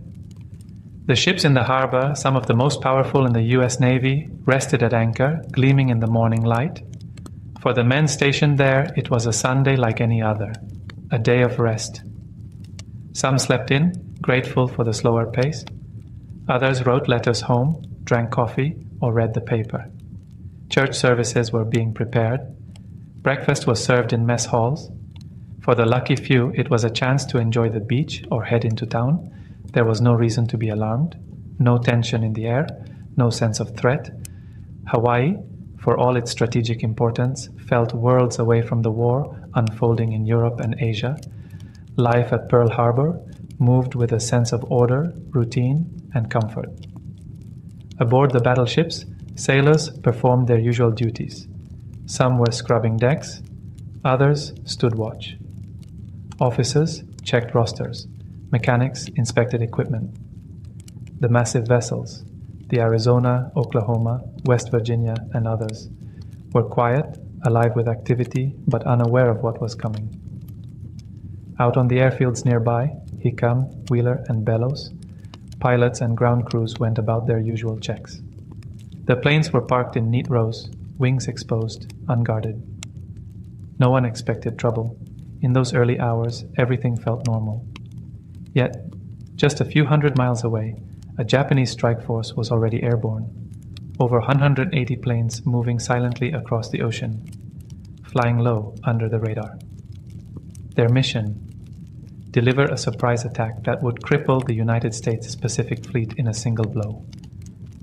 The ships in the harbor, some of the most powerful in the U.S. Navy, rested at anchor, gleaming in the morning light. For the men stationed there, it was a Sunday like any other, a day of rest. Some slept in, grateful for the slower pace. Others wrote letters home, drank coffee, or read the paper. Church services were being prepared. Breakfast was served in mess halls. For the lucky few, it was a chance to enjoy the beach or head into town. There was no reason to be alarmed, no tension in the air, no sense of threat. Hawaii, for all its strategic importance, felt worlds away from the war unfolding in Europe and Asia. Life at Pearl Harbor moved with a sense of order, routine, and comfort. Aboard the battleships, sailors performed their usual duties. Some were scrubbing decks, others stood watch. Officers checked rosters. Mechanics inspected equipment. The massive vessels, the Arizona, Oklahoma, West Virginia, and others, were quiet, alive with activity, but unaware of what was coming. Out on the airfields nearby, Hickam, Wheeler, and Bellows, pilots and ground crews went about their usual checks. The planes were parked in neat rows, wings exposed, unguarded. No one expected trouble. In those early hours, everything felt normal. Yet, just a few hundred miles away, a Japanese strike force was already airborne. Over 180 planes moving silently across the ocean, flying low under the radar. Their mission: deliver a surprise attack that would cripple the United States Pacific Fleet in a single blow.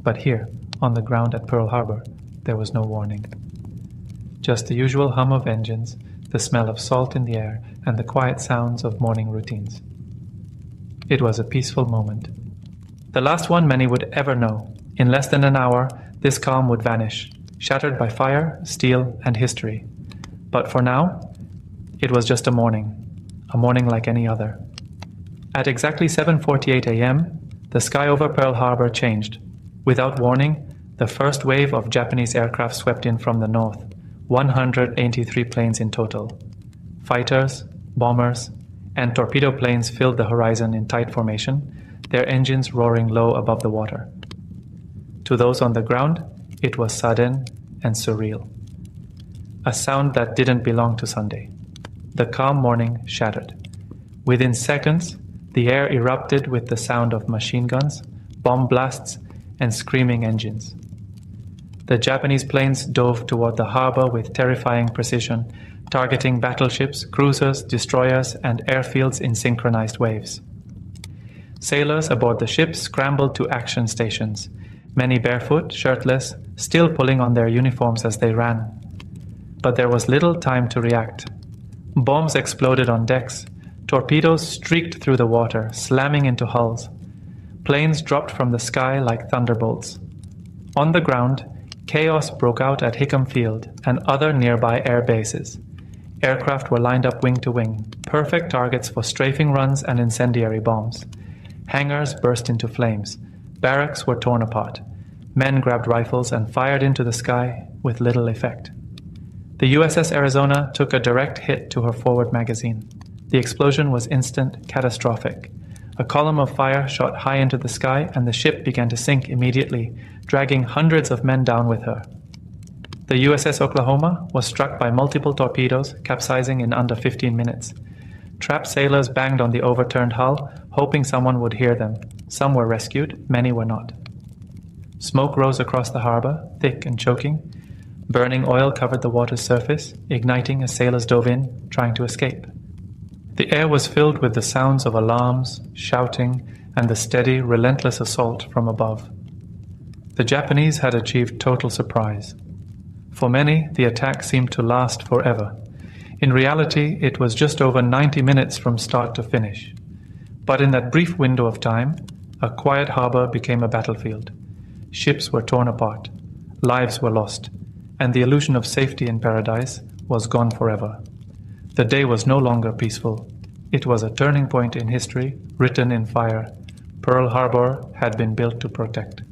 But here, on the ground at Pearl Harbor, there was no warning. Just the usual hum of engines, the smell of salt in the air, and the quiet sounds of morning routines. It was a peaceful moment. The last one many would ever know. In less than an hour, this calm would vanish, shattered by fire, steel, and history. But for now, it was just a morning like any other. At exactly 7:48 a.m., the sky over Pearl Harbor changed. Without warning, the first wave of Japanese aircraft swept in from the north, 183 planes in total. Fighters, bombers, and torpedo planes filled the horizon in tight formation, their engines roaring low above the water. To those on the ground, it was sudden and surreal. A sound that didn't belong to Sunday. The calm morning shattered. Within seconds, the air erupted with the sound of machine guns, bomb blasts, and screaming engines. The Japanese planes dove toward the harbor with terrifying precision, targeting battleships, cruisers, destroyers, and airfields in synchronized waves. Sailors aboard the ships scrambled to action stations, many barefoot, shirtless, still pulling on their uniforms as they ran. But there was little time to react. Bombs exploded on decks. Torpedoes streaked through the water, slamming into hulls. Planes dropped from the sky like thunderbolts. On the ground, chaos broke out at Hickam Field and other nearby air bases. Aircraft were lined up wing to wing, perfect targets for strafing runs and incendiary bombs. Hangars burst into flames. Barracks were torn apart. Men grabbed rifles and fired into the sky with little effect. The USS Arizona took a direct hit to her forward magazine. The explosion was instant, catastrophic. A column of fire shot high into the sky, and the ship began to sink immediately, dragging hundreds of men down with her. The USS Oklahoma was struck by multiple torpedoes, capsizing in under 15 minutes. Trapped sailors banged on the overturned hull, hoping someone would hear them. Some were rescued, many were not. Smoke rose across the harbor, thick and choking. Burning oil covered the water's surface, igniting as sailors dove in, trying to escape. The air was filled with the sounds of alarms, shouting, and the steady, relentless assault from above. The Japanese had achieved total surprise. For many, the attack seemed to last forever. In reality, it was just over 90 minutes from start to finish. But in that brief window of time, a quiet harbor became a battlefield. Ships were torn apart, lives were lost, and the illusion of safety in paradise was gone forever. The day was no longer peaceful. It was a turning point in history, written in fire. Pearl Harbor had been built to protect.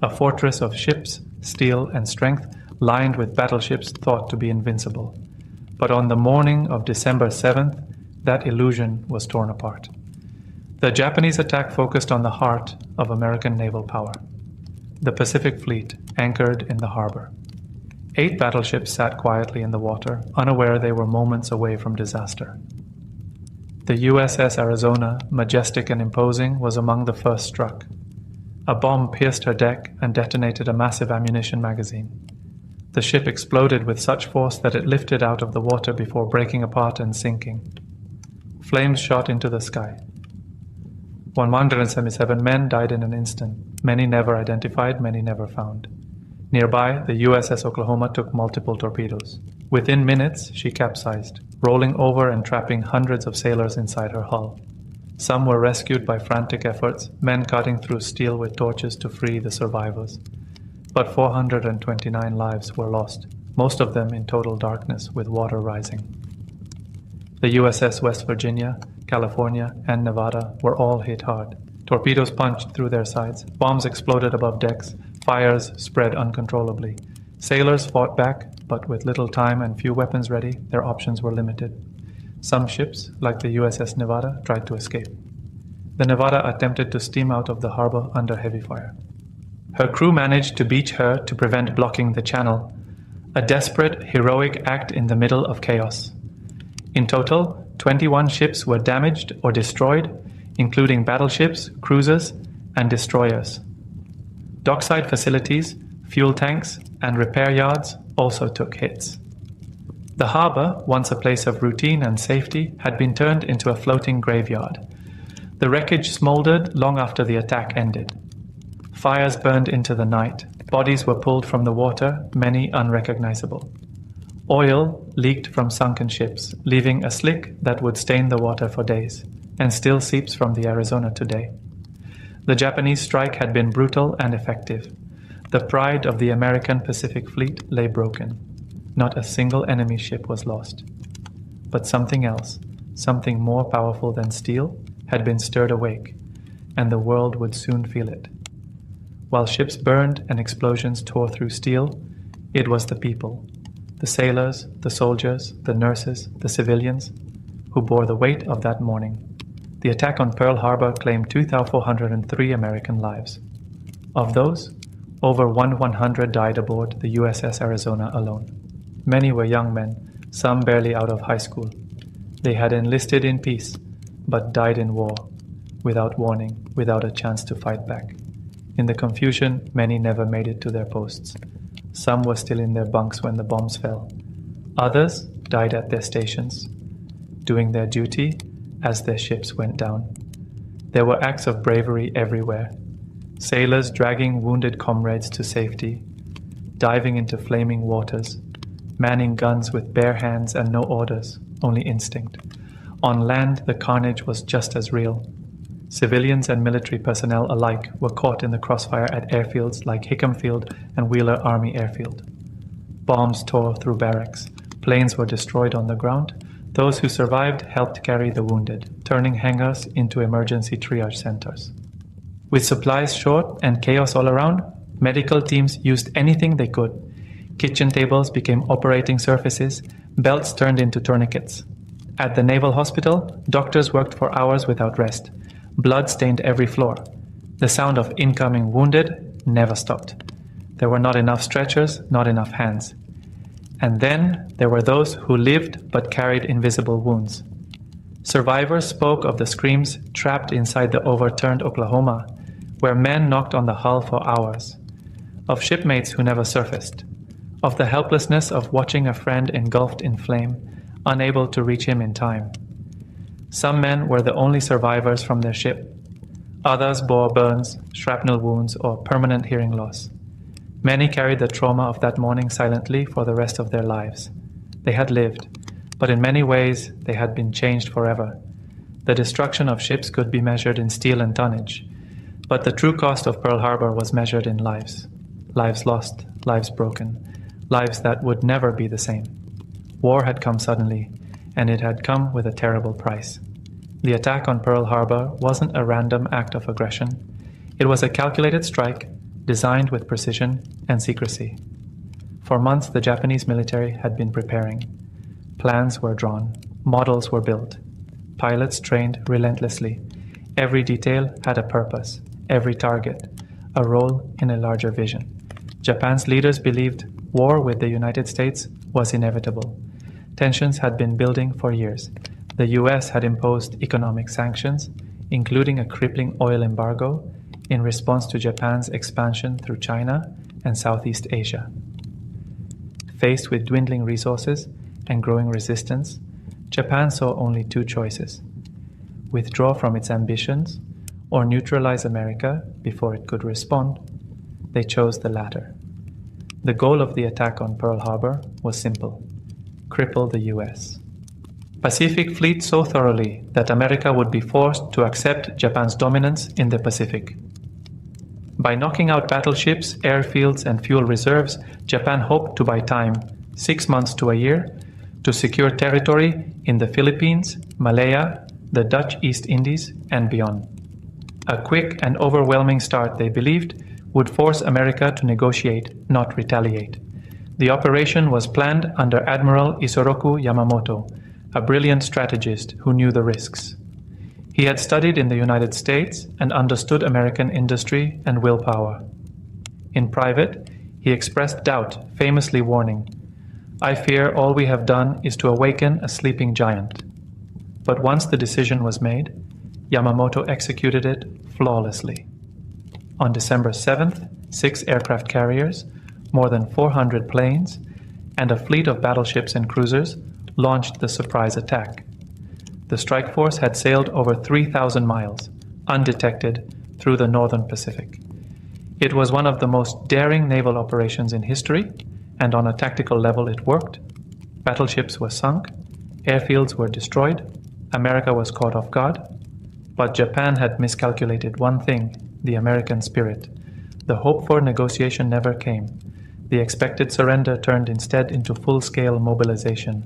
A fortress of ships, steel, and strength, lined with battleships thought to be invincible. But on the morning of December 7th, that illusion was torn apart. The Japanese attack focused on the heart of American naval power. The Pacific Fleet anchored in the harbor. 8 battleships sat quietly in the water, unaware they were moments away from disaster. The USS Arizona, majestic and imposing, was among the first struck. A bomb pierced her deck and detonated a massive ammunition magazine. The ship exploded with such force that it lifted out of the water before breaking apart and sinking. Flames shot into the sky. 177 men died in an instant, many never identified, many never found. Nearby, the USS Oklahoma took multiple torpedoes. Within minutes, she capsized, rolling over and trapping hundreds of sailors inside her hull. Some were rescued by frantic efforts, men cutting through steel with torches to free the survivors. But 429 lives were lost, most of them in total darkness with water rising. The USS West Virginia, California, and Nevada were all hit hard. Torpedoes punched through their sides, bombs exploded above decks, fires spread uncontrollably. Sailors fought back, but with little time and few weapons ready, their options were limited. Some ships, like the USS Nevada, tried to escape. The Nevada attempted to steam out of the harbor under heavy fire. Her crew managed to beach her to prevent blocking the channel, a desperate, heroic act in the middle of chaos. In total, 21 ships were damaged or destroyed, including battleships, cruisers, and destroyers. Dockside facilities, fuel tanks, and repair yards also took hits. The harbor, once a place of routine and safety, had been turned into a floating graveyard. The wreckage smoldered long after the attack ended. Fires burned into the night. Bodies were pulled from the water, many unrecognizable. Oil leaked from sunken ships, leaving a slick that would stain the water for days, and still seeps from the Arizona today. The Japanese strike had been brutal and effective. The pride of the American Pacific Fleet lay broken. Not a single enemy ship was lost. But something else, something more powerful than steel, had been stirred awake, and the world would soon feel it. While ships burned and explosions tore through steel, it was the people, the sailors, the soldiers, the nurses, the civilians, who bore the weight of that morning. The attack on Pearl Harbor claimed 2,403 American lives. Of those, over 100 died aboard the USS Arizona alone. Many were young men, some barely out of high school. They had enlisted in peace, but died in war, without warning, without a chance to fight back. In the confusion, many never made it to their posts. Some were still in their bunks when the bombs fell. Others died at their stations, doing their duty as their ships went down. There were acts of bravery everywhere. Sailors dragging wounded comrades to safety, diving into flaming waters, manning guns with bare hands and no orders, only instinct. On land, the carnage was just as real. Civilians and military personnel alike were caught in the crossfire at airfields like Hickam Field and Wheeler Army Airfield. Bombs tore through barracks. Planes were destroyed on the ground. Those who survived helped carry the wounded, turning hangars into emergency triage centers. With supplies short and chaos all around, medical teams used anything they could. Kitchen tables became operating surfaces, belts turned into tourniquets. At the Naval Hospital, doctors worked for hours without rest. Blood stained every floor. The sound of incoming wounded never stopped. There were not enough stretchers, not enough hands. And then there were those who lived but carried invisible wounds. Survivors spoke of the screams trapped inside the overturned Oklahoma, where men knocked on the hull for hours, of shipmates who never surfaced, of the helplessness of watching a friend engulfed in flame, unable to reach him in time. Some men were the only survivors from their ship. Others bore burns, shrapnel wounds, or permanent hearing loss. Many carried the trauma of that morning silently for the rest of their lives. They had lived, but in many ways they had been changed forever. The destruction of ships could be measured in steel and tonnage, but the true cost of Pearl Harbor was measured in lives. Lives lost, lives broken, lives that would never be the same. War had come suddenly, and it had come with a terrible price. The attack on Pearl Harbor wasn't a random act of aggression. It was a calculated strike, designed with precision and secrecy. For months, the Japanese military had been preparing. Plans were drawn, models were built, pilots trained relentlessly. Every detail had a purpose, every target, a role in a larger vision. Japan's leaders believed war with the United States was inevitable. Tensions had been building for years. The US had imposed economic sanctions, including a crippling oil embargo, in response to Japan's expansion through China and Southeast Asia. Faced with dwindling resources and growing resistance, Japan saw only two choices: withdraw from its ambitions or neutralize America before it could respond. They chose the latter. The goal of the attack on Pearl Harbor was simple: cripple the US. Pacific Fleet so thoroughly that America would be forced to accept Japan's dominance in the Pacific. By knocking out battleships, airfields, and fuel reserves, Japan hoped to buy time, 6 months to a year, to secure territory in the Philippines, Malaya, the Dutch East Indies, and beyond. A quick and overwhelming start, they believed, would force America to negotiate, not retaliate. The operation was planned under Admiral Isoroku Yamamoto, a brilliant strategist who knew the risks. He had studied in the United States and understood American industry and willpower. In private, he expressed doubt, famously warning, "I fear all we have done is to awaken a sleeping giant." But once the decision was made, Yamamoto executed it flawlessly. On December 7th, 6 aircraft carriers, more than 400 planes, and a fleet of battleships and cruisers launched the surprise attack. The strike force had sailed over 3,000 miles, undetected, through the northern Pacific. It was one of the most daring naval operations in history, and on a tactical level it worked. Battleships were sunk, airfields were destroyed, America was caught off guard. But Japan had miscalculated one thing: the American spirit. The hoped-for negotiation never came. The expected surrender turned instead into full-scale mobilization.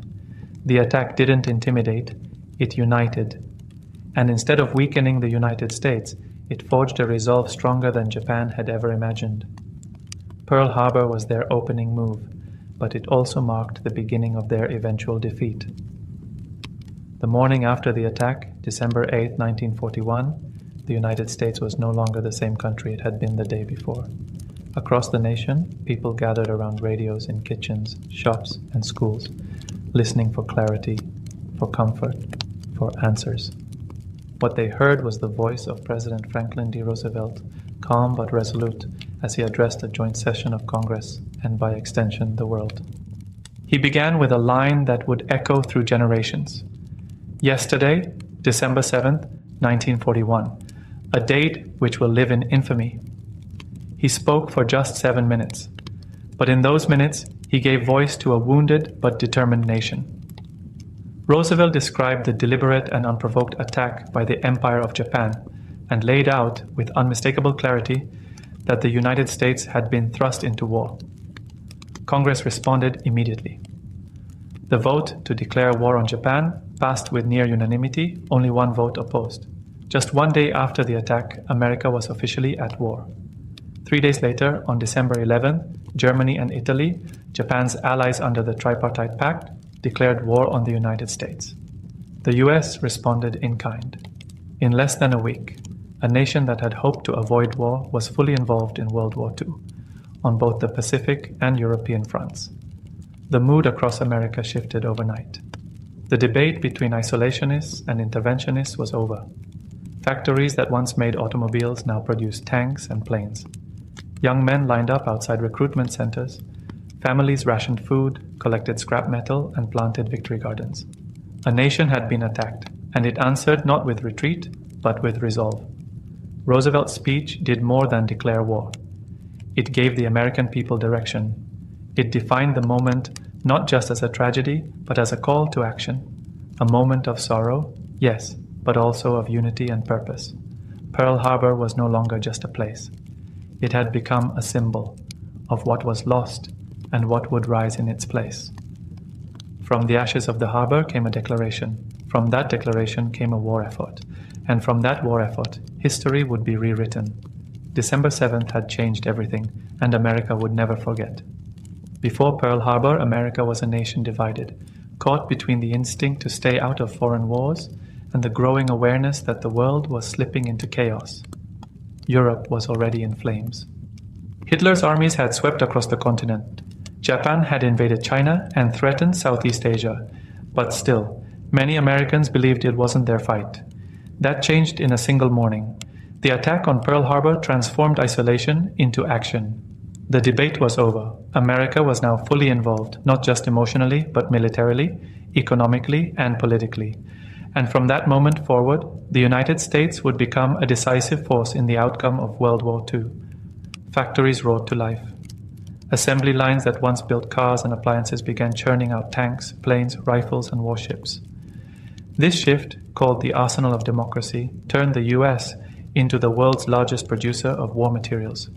The attack didn't intimidate, it united. And instead of weakening the United States, it forged a resolve stronger than Japan had ever imagined. Pearl Harbor was their opening move, but it also marked the beginning of their eventual defeat. The morning after the attack, December 8, 1941, the United States was no longer the same country it had been the day before. Across the nation, people gathered around radios in kitchens, shops, and schools, listening for clarity, for comfort, for answers. What they heard was the voice of President Franklin D. Roosevelt, calm but resolute, as he addressed a joint session of Congress and, by extension, the world. He began with a line that would echo through generations. Yesterday, December 7th, 1941, a date which will live in infamy. He spoke for just 7 minutes, but in those minutes, He gave voice to a wounded but determined nation. Roosevelt described the deliberate and unprovoked attack by the Empire of Japan and laid out, with unmistakable clarity, that the United States had been thrust into war. Congress responded immediately. The vote to declare war on Japan passed with near unanimity, only one vote opposed. Just one day after the attack, America was officially at war. 3 days later, on December 11, Germany and Italy, Japan's allies under the Tripartite Pact, declared war on the United States. The US responded in kind. In less than a week, a nation that had hoped to avoid war was fully involved in World War II, on both the Pacific and European fronts. The mood across America shifted overnight. The debate between isolationists and interventionists was over. Factories that once made automobiles now produced tanks and planes. Young men lined up outside recruitment centers. Families rationed food, collected scrap metal, and planted victory gardens. A nation had been attacked, and it answered not with retreat, but with resolve. Roosevelt's speech did more than declare war. It gave the American people direction. It defined the moment not just as a tragedy, but as a call to action. A moment of sorrow, yes, but also of unity and purpose. Pearl Harbor was no longer just a place. It had become a symbol of what was lost and what would rise in its place. From the ashes of the harbor came a declaration. From that declaration came a war effort. And from that war effort, history would be rewritten. December 7th had changed everything, and America would never forget. Before Pearl Harbor, America was a nation divided, caught between the instinct to stay out of foreign wars and the growing awareness that the world was slipping into chaos. Europe was already in flames. Hitler's armies had swept across the continent. Japan had invaded China and threatened Southeast Asia. But still, many Americans believed it wasn't their fight. That changed in a single morning. The attack on Pearl Harbor transformed isolation into action. The debate was over. America was now fully involved, not just emotionally, but militarily, economically, and politically. And from that moment forward, the United States would become a decisive force in the outcome of World War II. Factories roared to life. Assembly lines that once built cars and appliances began churning out tanks, planes, rifles, and warships. This shift, called the Arsenal of Democracy, turned the US into the world's largest producer of war materials.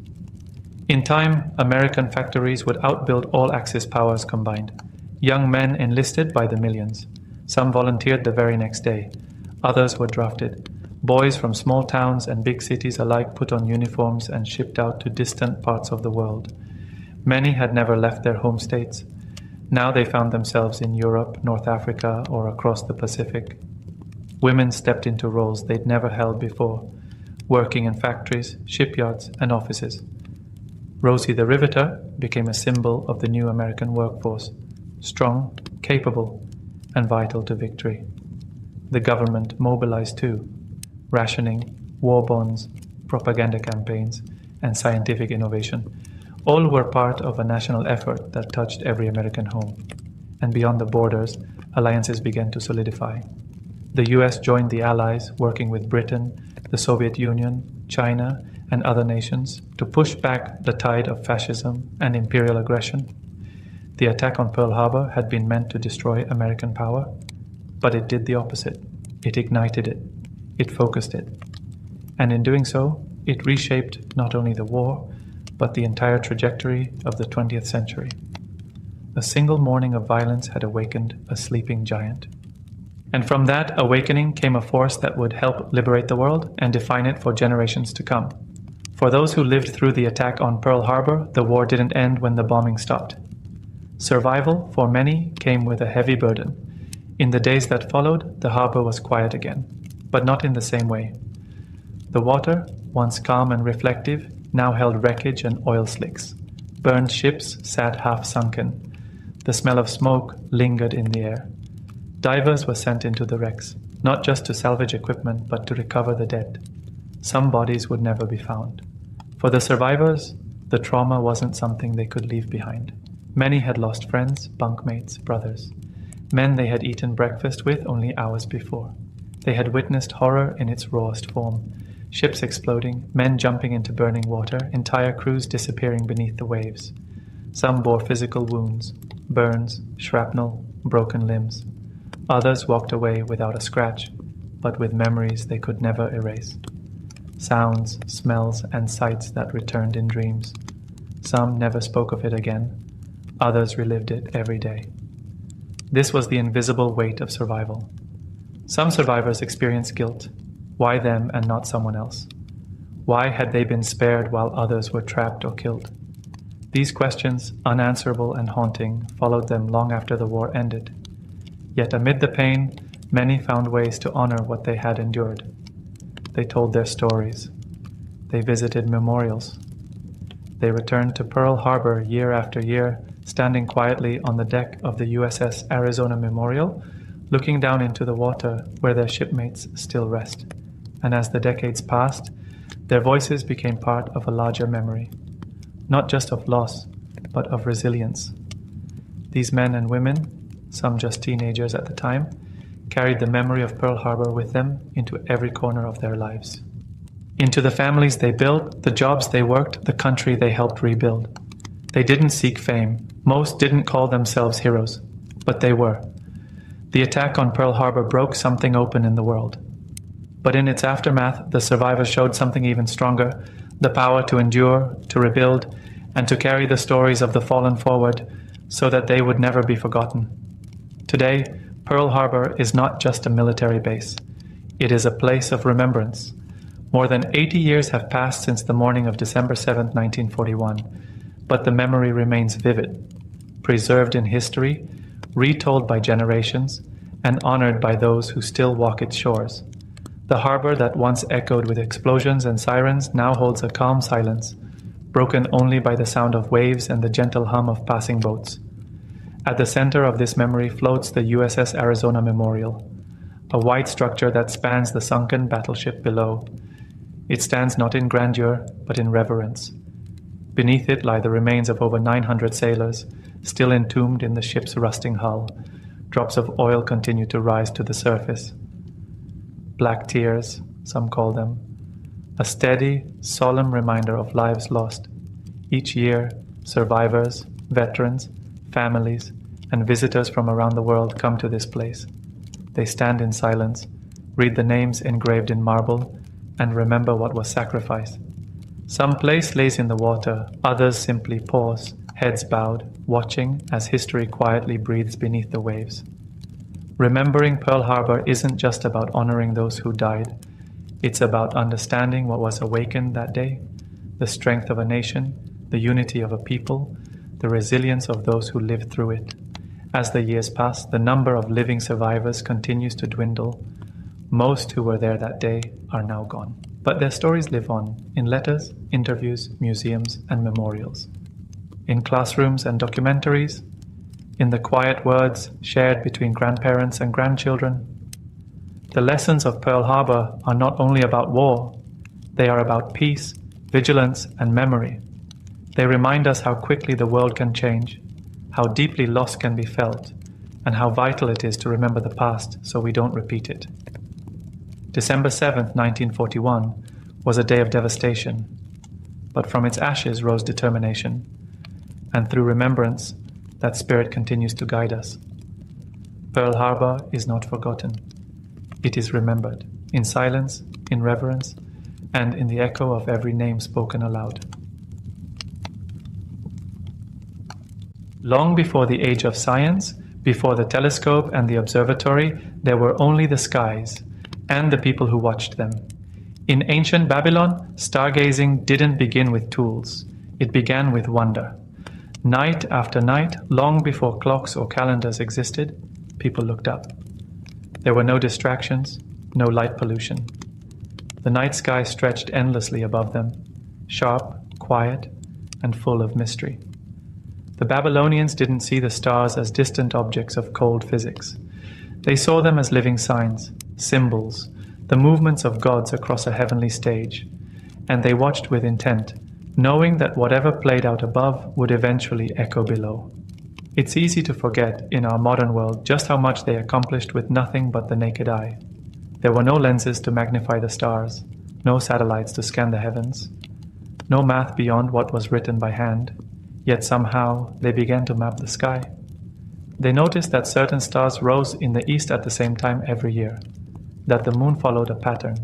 In time, American factories would outbuild all Axis powers combined. Young men enlisted by the millions. Some volunteered the very next day. Others were drafted. Boys from small towns and big cities alike put on uniforms and shipped out to distant parts of the world. Many had never left their home states. Now they found themselves in Europe, North Africa, or across the Pacific. Women stepped into roles they'd never held before, working in factories, shipyards, and offices. Rosie the Riveter became a symbol of the new American workforce, strong, capable, and vital to victory. The government mobilized too. Rationing, war bonds, propaganda campaigns, and scientific innovation. All were part of a national effort that touched every American home. And beyond the borders, alliances began to solidify. The US joined the Allies, working with Britain, the Soviet Union, China, and other nations to push back the tide of fascism and imperial aggression. The attack on Pearl Harbor had been meant to destroy American power, but it did the opposite. It ignited it. It focused it. And in doing so, it reshaped not only the war, but the entire trajectory of the 20th century. A single morning of violence had awakened a sleeping giant. And from that awakening came a force that would help liberate the world and define it for generations to come. For those who lived through the attack on Pearl Harbor, the war didn't end when the bombing stopped. Survival, for many, came with a heavy burden. In the days that followed, the harbor was quiet again, but not in the same way. The water, once calm and reflective, now held wreckage and oil slicks. Burned ships sat half-sunken. The smell of smoke lingered in the air. Divers were sent into the wrecks, not just to salvage equipment, but to recover the dead. Some bodies would never be found. For the survivors, the trauma wasn't something they could leave behind. Many had lost friends, bunkmates, brothers. Men they had eaten breakfast with only hours before. They had witnessed horror in its rawest form. Ships exploding, men jumping into burning water, entire crews disappearing beneath the waves. Some bore physical wounds, burns, shrapnel, broken limbs. Others walked away without a scratch, but with memories they could never erase. Sounds, smells, and sights that returned in dreams. Some never spoke of it again. Others relived it every day. This was the invisible weight of survival. Some survivors experienced guilt. Why them and not someone else? Why had they been spared while others were trapped or killed? These questions, unanswerable and haunting, followed them long after the war ended. Yet amid the pain, many found ways to honor what they had endured. They told their stories. They visited memorials. They returned to Pearl Harbor year after year, standing quietly on the deck of the USS Arizona Memorial, looking down into the water where their shipmates still rest. And as the decades passed, their voices became part of a larger memory, not just of loss, but of resilience. These men and women, some just teenagers at the time, carried the memory of Pearl Harbor with them into every corner of their lives. Into the families they built, the jobs they worked, the country they helped rebuild. They didn't seek fame. Most didn't call themselves heroes, but they were. The attack on Pearl Harbor broke something open in the world. But in its aftermath, the survivors showed something even stronger, the power to endure, to rebuild, and to carry the stories of the fallen forward so that they would never be forgotten. Today, Pearl Harbor is not just a military base. It is a place of remembrance. More than 80 years have passed since the morning of December 7, 1941, but the memory remains vivid, preserved in history, retold by generations, and honored by those who still walk its shores. The harbor that once echoed with explosions and sirens now holds a calm silence, broken only by the sound of waves and the gentle hum of passing boats. At the center of this memory floats the USS Arizona Memorial, a white structure that spans the sunken battleship below. It stands not in grandeur, but in reverence. Beneath it lie the remains of over 900 sailors, still entombed in the ship's rusting hull. Drops of oil continue to rise to the surface. Black tears, some call them. A steady, solemn reminder of lives lost. Each year, survivors, veterans, families, and visitors from around the world come to this place. They stand in silence, read the names engraved in marble, and remember what was sacrificed. Some place lays in the water, others simply pause, heads bowed, watching as history quietly breathes beneath the waves. Remembering Pearl Harbor isn't just about honoring those who died. It's about understanding what was awakened that day, the strength of a nation, the unity of a people, the resilience of those who lived through it. As the years pass, the number of living survivors continues to dwindle. Most who were there that day are now gone. But their stories live on in letters, interviews, museums, and memorials. In classrooms and documentaries, in the quiet words shared between grandparents and grandchildren. The lessons of Pearl Harbor are not only about war, they are about peace, vigilance, and memory. They remind us how quickly the world can change, how deeply loss can be felt, and how vital it is to remember the past so we don't repeat it. December 7th, 1941 was a day of devastation, but from its ashes rose determination, and through remembrance, that spirit continues to guide us. Pearl Harbor is not forgotten. It is remembered, in silence, in reverence, and in the echo of every name spoken aloud. Long before the age of science, before the telescope and the observatory, there were only the skies, and the people who watched them. In ancient Babylon, stargazing didn't begin with tools. It began with wonder. Night after night, long before clocks or calendars existed, people looked up. There were no distractions, no light pollution. The night sky stretched endlessly above them, sharp, quiet, and full of mystery. The Babylonians didn't see the stars as distant objects of cold physics. They saw them as living signs, symbols, the movements of gods across a heavenly stage, and they watched with intent, knowing that whatever played out above would eventually echo below. It's easy to forget in our modern world just how much they accomplished with nothing but the naked eye. There were no lenses to magnify the stars, no satellites to scan the heavens, no math beyond what was written by hand. Yet somehow they began to map the sky. They noticed that certain stars rose in the east at the same time every year, that the moon followed a pattern,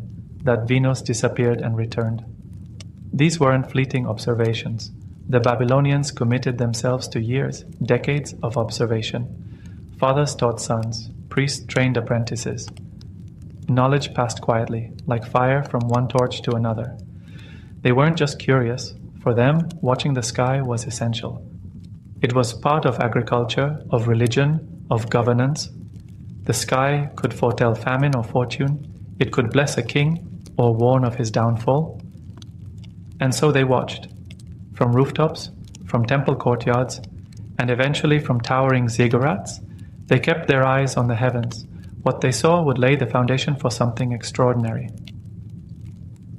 that Venus disappeared and returned. These weren't fleeting observations. The Babylonians committed themselves to years, decades of observation. Fathers taught sons, priests trained apprentices. Knowledge passed quietly, like fire from one torch to another. They weren't just curious. For them, watching the sky was essential. It was part of agriculture, of religion, of governance. The sky could foretell famine or fortune. It could bless a king or warn of his downfall. And so they watched. From rooftops, from temple courtyards, and eventually from towering ziggurats, they kept their eyes on the heavens. What they saw would lay the foundation for something extraordinary.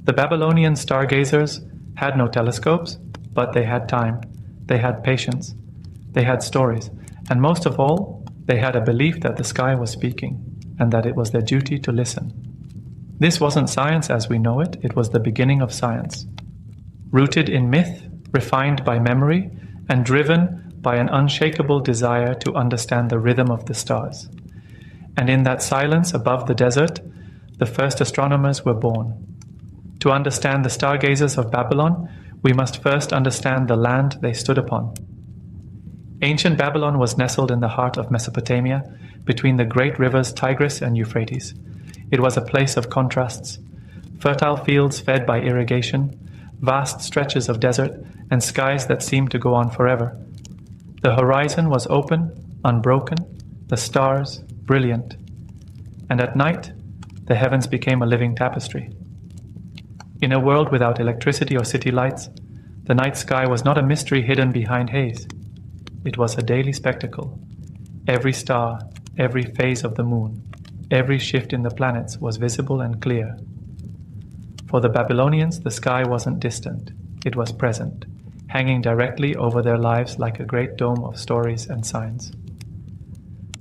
The Babylonian stargazers had no telescopes, but they had time, they had patience, they had stories, and most of all, they had a belief that the sky was speaking, and that it was their duty to listen. This wasn't science as we know it, it was the beginning of science. Rooted in myth, refined by memory, and driven by an unshakable desire to understand the rhythm of the stars. And in that silence above the desert, the first astronomers were born. To understand the stargazers of Babylon, we must first understand the land they stood upon. Ancient Babylon was nestled in the heart of Mesopotamia, between the great rivers Tigris and Euphrates. It was a place of contrasts, fertile fields fed by irrigation, vast stretches of desert, and skies that seemed to go on forever. The horizon was open, unbroken, the stars brilliant, and at night, the heavens became a living tapestry. In a world without electricity or city lights, the night sky was not a mystery hidden behind haze. It was a daily spectacle. Every star, every phase of the moon, every shift in the planets was visible and clear. For the Babylonians, the sky wasn't distant, it was present, hanging directly over their lives like a great dome of stories and signs.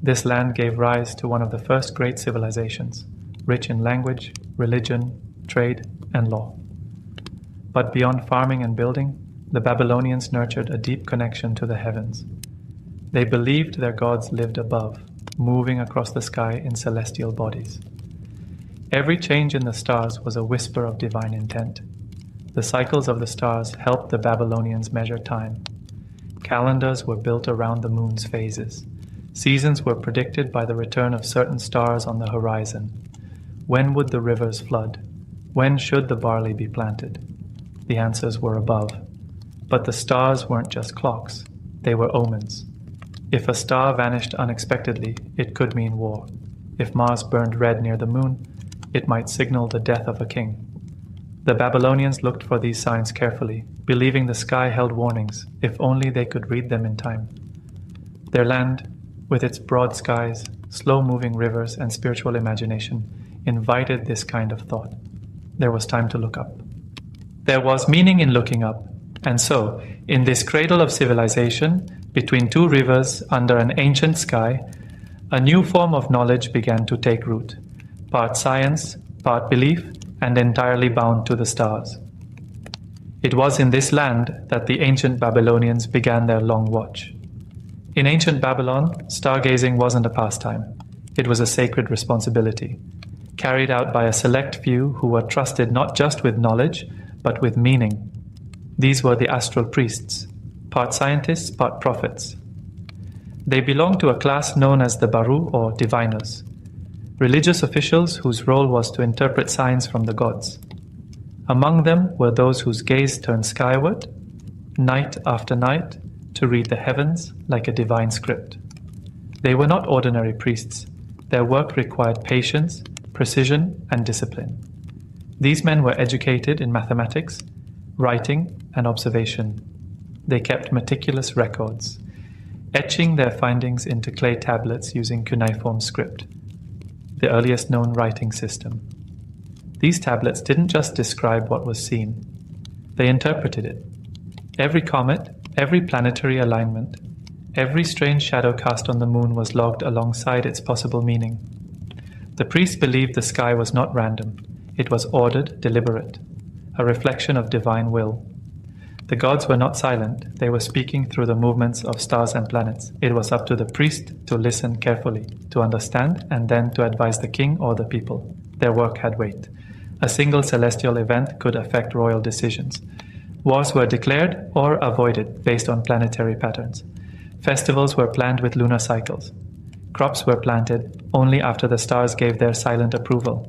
This land gave rise to one of the first great civilizations, rich in language, religion, trade, and law. But beyond farming and building, the Babylonians nurtured a deep connection to the heavens. They believed their gods lived above, moving across the sky in celestial bodies. Every change in the stars was a whisper of divine intent. The cycles of the stars helped the Babylonians measure time. Calendars were built around the moon's phases. Seasons were predicted by the return of certain stars on the horizon. When would the rivers flood? When should the barley be planted? The answers were above. But the stars weren't just clocks. They were omens. If a star vanished unexpectedly, it could mean war. If Mars burned red near the moon, it might signal the death of a king. The Babylonians looked for these signs carefully, believing the sky held warnings, if only they could read them in time. Their land, with its broad skies, slow-moving rivers, and spiritual imagination, invited this kind of thought. There was time to look up. There was meaning in looking up, and so, in this cradle of civilization, between two rivers under an ancient sky, a new form of knowledge began to take root, part science, part belief, and entirely bound to the stars. It was in this land that the ancient Babylonians began their long watch. In ancient Babylon, stargazing wasn't a pastime. It was a sacred responsibility, carried out by a select few who were trusted not just with knowledge, but with meaning. These were the astral priests, part scientists, part prophets. They belonged to a class known as the Baru or diviners, religious officials whose role was to interpret signs from the gods. Among them were those whose gaze turned skyward, night after night, to read the heavens like a divine script. They were not ordinary priests. Their work required patience, precision, and discipline. These men were educated in mathematics, writing, and observation. They kept meticulous records, etching their findings into clay tablets using cuneiform script, the earliest known writing system. These tablets didn't just describe what was seen, they interpreted it. Every comet, every planetary alignment, every strange shadow cast on the moon was logged alongside its possible meaning. The priests believed the sky was not random. It was ordered, deliberate, a reflection of divine will. The gods were not silent, they were speaking through the movements of stars and planets. It was up to the priest to listen carefully, to understand, and then to advise the king or the people. Their work had weight. A single celestial event could affect royal decisions. Wars were declared or avoided based on planetary patterns. Festivals were planned with lunar cycles. Crops were planted only after the stars gave their silent approval.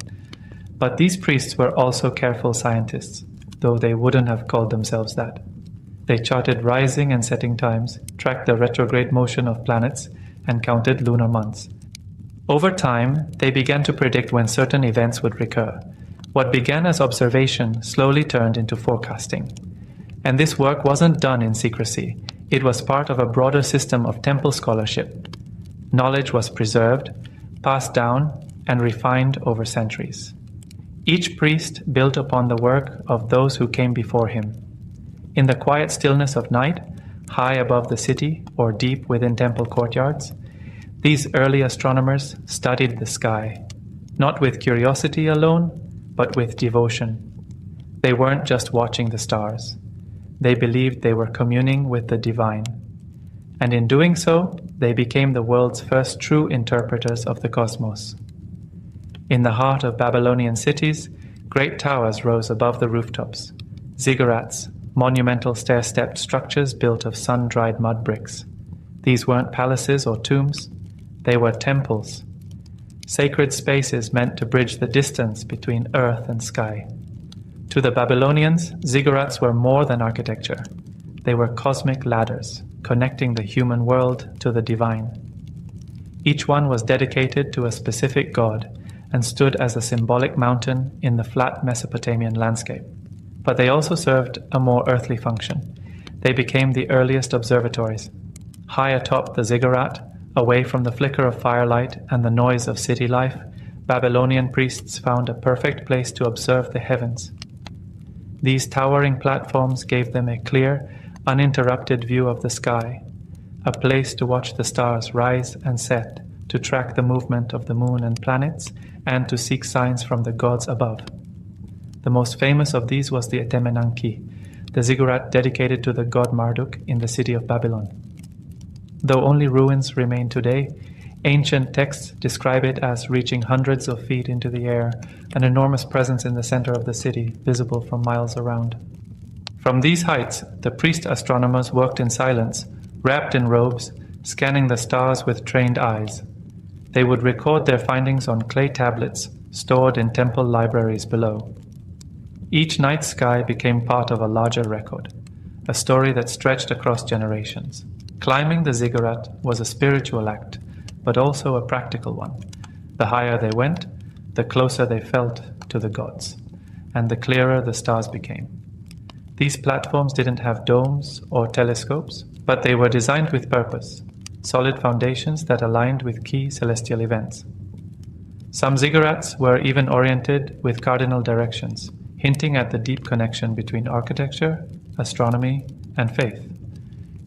But these priests were also careful scientists, though they wouldn't have called themselves that. They charted rising and setting times, tracked the retrograde motion of planets, and counted lunar months. Over time, they began to predict when certain events would recur. What began as observation slowly turned into forecasting. And this work wasn't done in secrecy. It was part of a broader system of temple scholarship. Knowledge was preserved, passed down, and refined over centuries. Each priest built upon the work of those who came before him. In the quiet stillness of night, high above the city or deep within temple courtyards, these early astronomers studied the sky, not with curiosity alone, but with devotion. They weren't just watching the stars. They believed they were communing with the divine. And in doing so, they became the world's first true interpreters of the cosmos. In the heart of Babylonian cities, great towers rose above the rooftops. Ziggurats, monumental stair-stepped structures built of sun-dried mud bricks. These weren't palaces or tombs. They were temples. Sacred spaces meant to bridge the distance between earth and sky. To the Babylonians, ziggurats were more than architecture. They were cosmic ladders, connecting the human world to the divine. Each one was dedicated to a specific god, and stood as a symbolic mountain in the flat Mesopotamian landscape. But they also served a more earthly function. They became the earliest observatories. High atop the ziggurat, away from the flicker of firelight and the noise of city life, Babylonian priests found a perfect place to observe the heavens. These towering platforms gave them a clear, uninterrupted view of the sky, a place to watch the stars rise and set, to track the movement of the moon and planets, and to seek signs from the gods above. The most famous of these was the Etemenanki, the ziggurat dedicated to the god Marduk in the city of Babylon. Though only ruins remain today, ancient texts describe it as reaching hundreds of feet into the air, an enormous presence in the center of the city, visible from miles around. From these heights, the priest astronomers worked in silence, wrapped in robes, scanning the stars with trained eyes. They would record their findings on clay tablets stored in temple libraries below. Each night sky became part of a larger record, a story that stretched across generations. Climbing the ziggurat was a spiritual act, but also a practical one. The higher they went, the closer they felt to the gods, and the clearer the stars became. These platforms didn't have domes or telescopes, but they were designed with purpose, solid foundations that aligned with key celestial events. Some ziggurats were even oriented with cardinal directions, hinting at the deep connection between architecture, astronomy, and faith.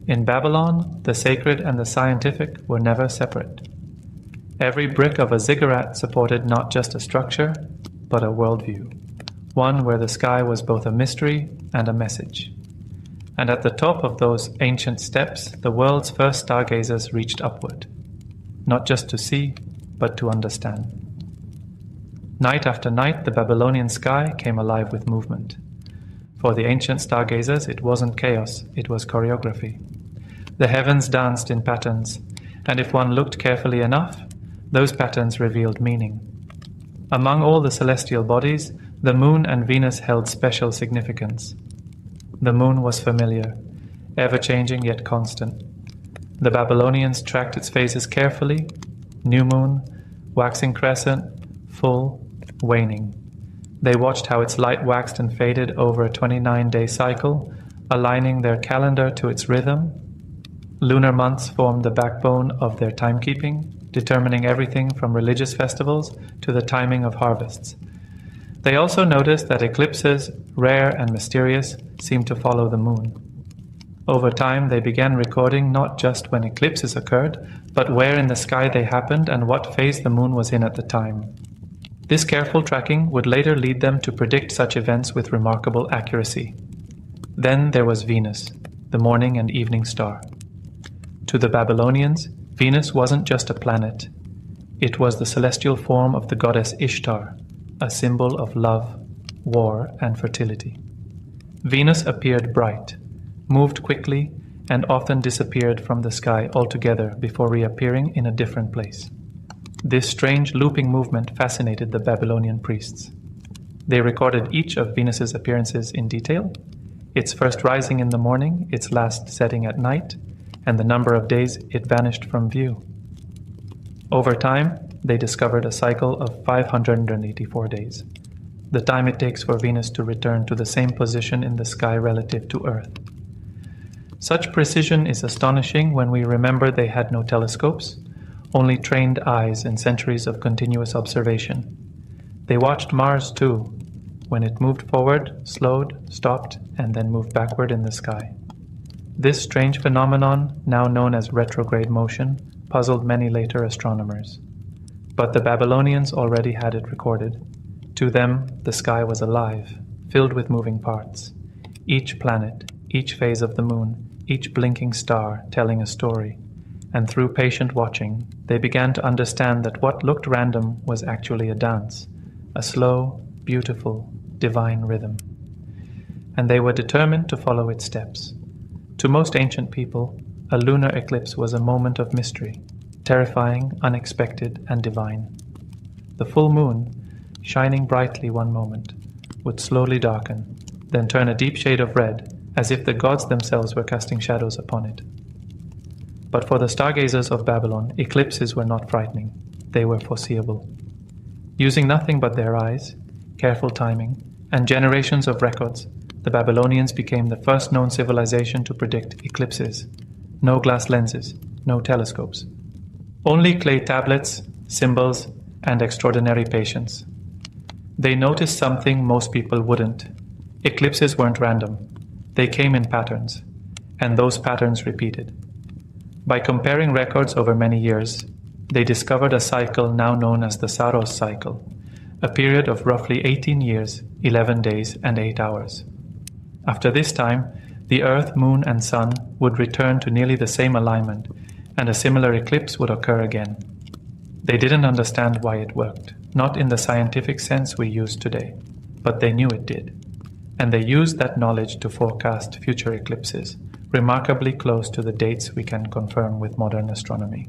In Babylon, the sacred and the scientific were never separate. Every brick of a ziggurat supported not just a structure, but a worldview, one where the sky was both a mystery and a message. And at the top of those ancient steps, the world's first stargazers reached upward, not just to see, but to understand. Night after night, the Babylonian sky came alive with movement. For the ancient stargazers, it wasn't chaos, it was choreography. The heavens danced in patterns, and if one looked carefully enough, those patterns revealed meaning. Among all the celestial bodies, the moon and Venus held special significance. The moon was familiar, ever-changing yet constant. The Babylonians tracked its phases carefully: new moon, waxing crescent, full, waning. They watched how its light waxed and faded over a 29-day cycle, aligning their calendar to its rhythm. Lunar months formed the backbone of their timekeeping, determining everything from religious festivals to the timing of harvests. They also noticed that eclipses, rare and mysterious, seemed to follow the moon. Over time, they began recording not just when eclipses occurred, but where in the sky they happened and what phase the moon was in at the time. This careful tracking would later lead them to predict such events with remarkable accuracy. Then there was Venus, the morning and evening star. To the Babylonians, Venus wasn't just a planet. It was the celestial form of the goddess Ishtar, a symbol of love, war, and fertility. Venus appeared bright, moved quickly, and often disappeared from the sky altogether before reappearing in a different place. This strange looping movement fascinated the Babylonian priests. They recorded each of Venus's appearances in detail, its first rising in the morning, its last setting at night, and the number of days it vanished from view. Over time, they discovered a cycle of 584 days, the time it takes for Venus to return to the same position in the sky relative to Earth. Such precision is astonishing when we remember they had no telescopes, only trained eyes and centuries of continuous observation. They watched Mars too, when it moved forward, slowed, stopped, and then moved backward in the sky. This strange phenomenon, now known as retrograde motion, puzzled many later astronomers. But the Babylonians already had it recorded. To them, the sky was alive, filled with moving parts. Each planet, each phase of the moon, each blinking star telling a story. And through patient watching, they began to understand that what looked random was actually a dance, a slow, beautiful, divine rhythm. And they were determined to follow its steps. To most ancient people, a lunar eclipse was a moment of mystery, terrifying, unexpected, and divine. The full moon, shining brightly one moment, would slowly darken, then turn a deep shade of red, as if the gods themselves were casting shadows upon it. But for the stargazers of Babylon, eclipses were not frightening. They were foreseeable. Using nothing but their eyes, careful timing, and generations of records, the Babylonians became the first known civilization to predict eclipses. No glass lenses, no telescopes. Only clay tablets, symbols, and extraordinary patience. They noticed something most people wouldn't. Eclipses weren't random. They came in patterns, and those patterns repeated. By comparing records over many years, they discovered a cycle now known as the Saros cycle, a period of roughly 18 years, 11 days, and 8 hours. After this time, the Earth, Moon, and Sun would return to nearly the same alignment, and a similar eclipse would occur again. They didn't understand why it worked, not in the scientific sense we use today, but they knew it did. And they used that knowledge to forecast future eclipses, remarkably close to the dates we can confirm with modern astronomy.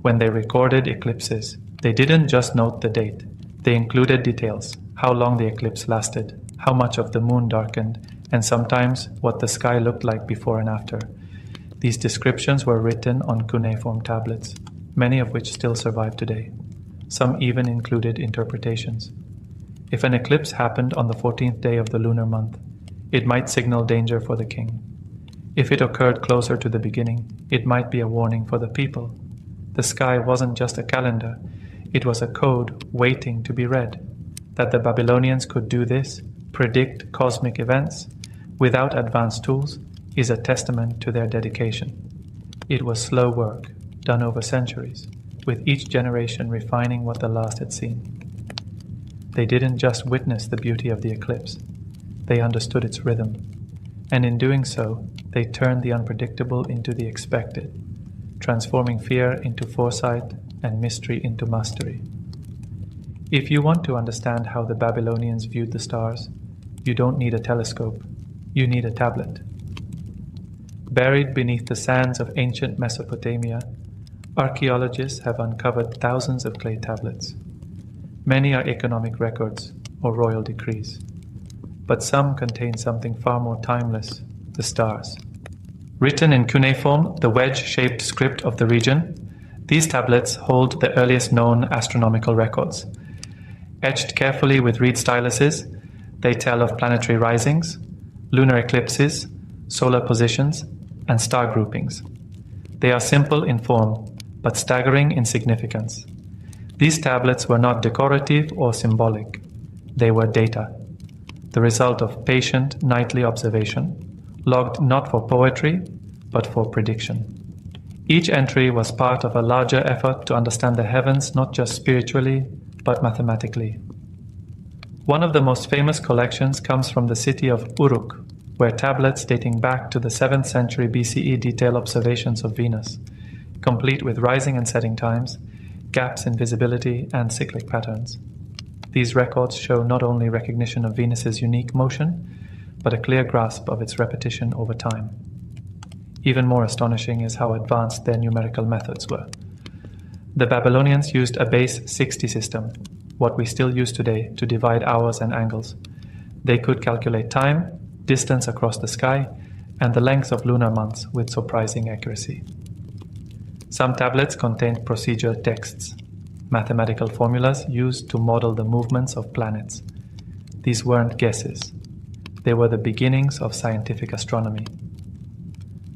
When they recorded eclipses, they didn't just note the date. They included details, how long the eclipse lasted, how much of the moon darkened, and sometimes what the sky looked like before and after. These descriptions were written on cuneiform tablets, many of which still survive today. Some even included interpretations. If an eclipse happened on the 14th day of the lunar month, it might signal danger for the king. If it occurred closer to the beginning, it might be a warning for the people. The sky wasn't just a calendar, it was a code waiting to be read. That the Babylonians could do this, predict cosmic events, without advanced tools, is a testament to their dedication. It was slow work, done over centuries, with each generation refining what the last had seen. They didn't just witness the beauty of the eclipse, they understood its rhythm, and in doing so, they turned the unpredictable into the expected, transforming fear into foresight and mystery into mastery. If you want to understand how the Babylonians viewed the stars, you don't need a telescope, you need a tablet. Buried beneath the sands of ancient Mesopotamia, archaeologists have uncovered thousands of clay tablets. Many are economic records or royal decrees, but some contain something far more timeless, the stars. Written in cuneiform, the wedge-shaped script of the region, these tablets hold the earliest known astronomical records. Etched carefully with reed styluses, they tell of planetary risings, lunar eclipses, solar positions, and star groupings. They are simple in form, but staggering in significance. These tablets were not decorative or symbolic. They were data, the result of patient nightly observation, logged not for poetry, but for prediction. Each entry was part of a larger effort to understand the heavens not just spiritually, but mathematically. One of the most famous collections comes from the city of Uruk, were tablets dating back to the 7th century BCE detail observations of Venus, complete with rising and setting times, gaps in visibility, and cyclic patterns. These records show not only recognition of Venus's unique motion, but a clear grasp of its repetition over time. Even more astonishing is how advanced their numerical methods were. The Babylonians used a base 60 system, what we still use today, to divide hours and angles. They could calculate time, distance across the sky, and the length of lunar months with surprising accuracy. Some tablets contained procedure texts, mathematical formulas used to model the movements of planets. These weren't guesses. They were the beginnings of scientific astronomy.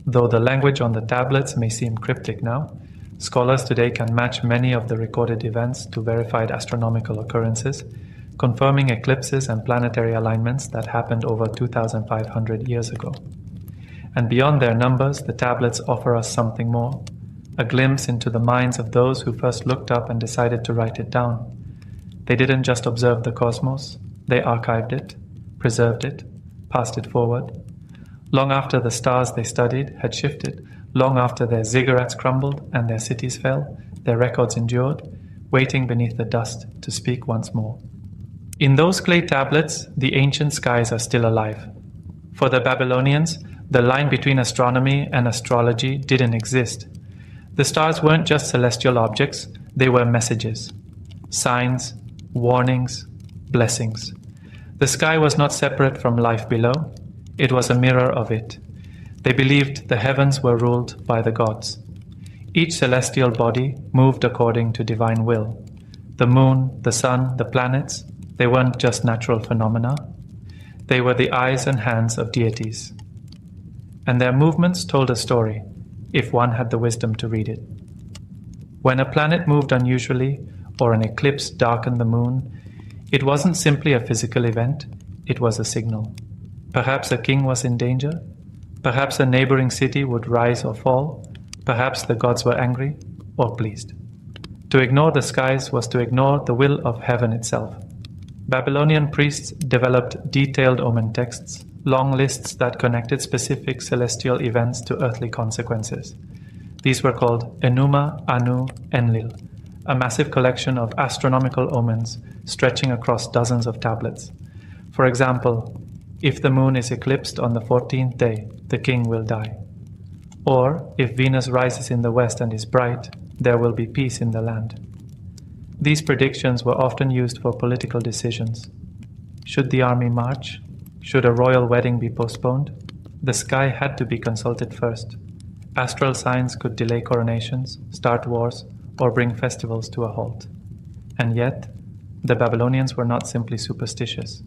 Though the language on the tablets may seem cryptic now, scholars today can match many of the recorded events to verified astronomical occurrences, confirming eclipses and planetary alignments that happened over 2,500 years ago. And beyond their numbers, the tablets offer us something more, a glimpse into the minds of those who first looked up and decided to write it down. They didn't just observe the cosmos, they archived it, preserved it, passed it forward. Long after the stars they studied had shifted, long after their ziggurats crumbled and their cities fell, their records endured, waiting beneath the dust to speak once more. In those clay tablets, the ancient skies are still alive. For the Babylonians, the line between astronomy and astrology didn't exist. The stars weren't just celestial objects, they were messages, signs, warnings, blessings. The sky was not separate from life below, it was a mirror of it. They believed the heavens were ruled by the gods. Each celestial body moved according to divine will. The moon, the sun, the planets, they weren't just natural phenomena. They were the eyes and hands of deities. And their movements told a story, if one had the wisdom to read it. When a planet moved unusually, or an eclipse darkened the moon, it wasn't simply a physical event, it was a signal. Perhaps a king was in danger, perhaps a neighboring city would rise or fall, perhaps the gods were angry or pleased. To ignore the skies was to ignore the will of heaven itself. Babylonian priests developed detailed omen texts, long lists that connected specific celestial events to earthly consequences. These were called Enuma, Anu, Enlil, a massive collection of astronomical omens stretching across dozens of tablets. For example, if the moon is eclipsed on the 14th day, the king will die. Or, if Venus rises in the west and is bright, there will be peace in the land. These predictions were often used for political decisions. Should the army march? Should a royal wedding be postponed? The sky had to be consulted first. Astral signs could delay coronations, start wars, or bring festivals to a halt. And yet, the Babylonians were not simply superstitious.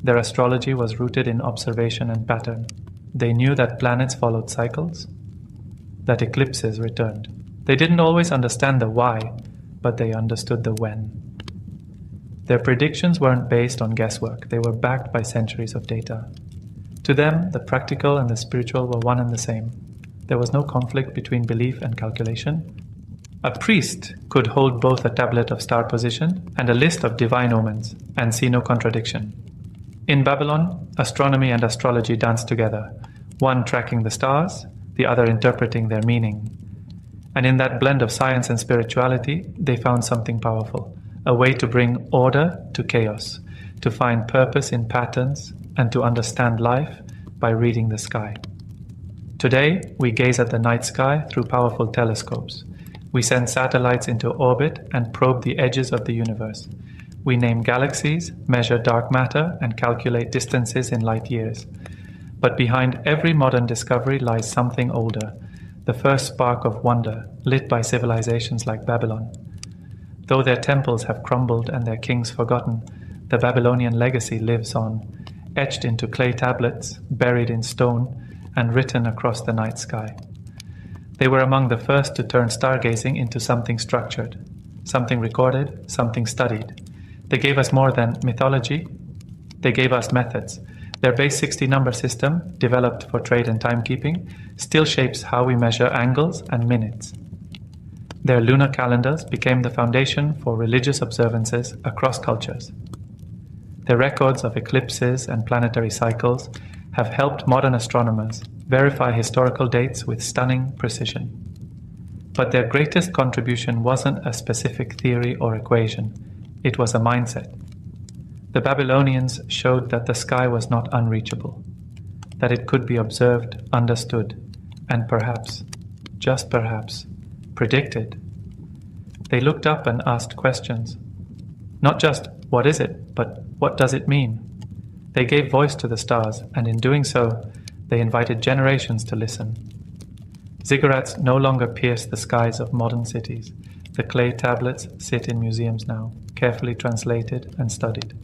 Their astrology was rooted in observation and pattern. They knew that planets followed cycles, that eclipses returned. They didn't always understand the why, but they understood the when. Their predictions weren't based on guesswork, they were backed by centuries of data. To them, the practical and the spiritual were one and the same. There was no conflict between belief and calculation. A priest could hold both a tablet of star position and a list of divine omens and see no contradiction. In Babylon, astronomy and astrology danced together, one tracking the stars, the other interpreting their meaning. And in that blend of science and spirituality, they found something powerful, a way to bring order to chaos, to find purpose in patterns, and to understand life by reading the sky. Today, we gaze at the night sky through powerful telescopes. We send satellites into orbit and probe the edges of the universe. We name galaxies, measure dark matter, and calculate distances in light years. But behind every modern discovery lies something older, the first spark of wonder lit by civilizations like Babylon. Though their temples have crumbled and their kings forgotten, the Babylonian legacy lives on, etched into clay tablets, buried in stone, and written across the night sky. They were among the first to turn stargazing into something structured, something recorded, something studied. They gave us more than mythology. They gave us methods. Their base 60 number system, developed for trade and timekeeping, still shapes how we measure angles and minutes. Their lunar calendars became the foundation for religious observances across cultures. Their records of eclipses and planetary cycles have helped modern astronomers verify historical dates with stunning precision. But their greatest contribution wasn't a specific theory or equation, it was a mindset. The Babylonians showed that the sky was not unreachable, that it could be observed, understood, and perhaps, just perhaps, predicted. They looked up and asked questions. Not just, what is it, but what does it mean? They gave voice to the stars, and in doing so, they invited generations to listen. Ziggurats no longer pierce the skies of modern cities. The clay tablets sit in museums now, carefully translated and studied.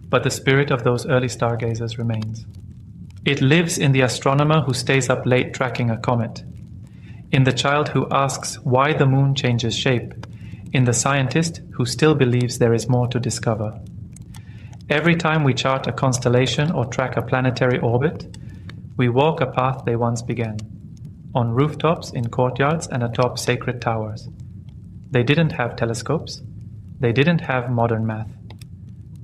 But the spirit of those early stargazers remains. It lives in the astronomer who stays up late tracking a comet, in the child who asks why the moon changes shape, in the scientist who still believes there is more to discover. Every time we chart a constellation or track a planetary orbit, we walk a path they once began, on rooftops, in courtyards, and atop sacred towers. They didn't have telescopes, they didn't have modern math,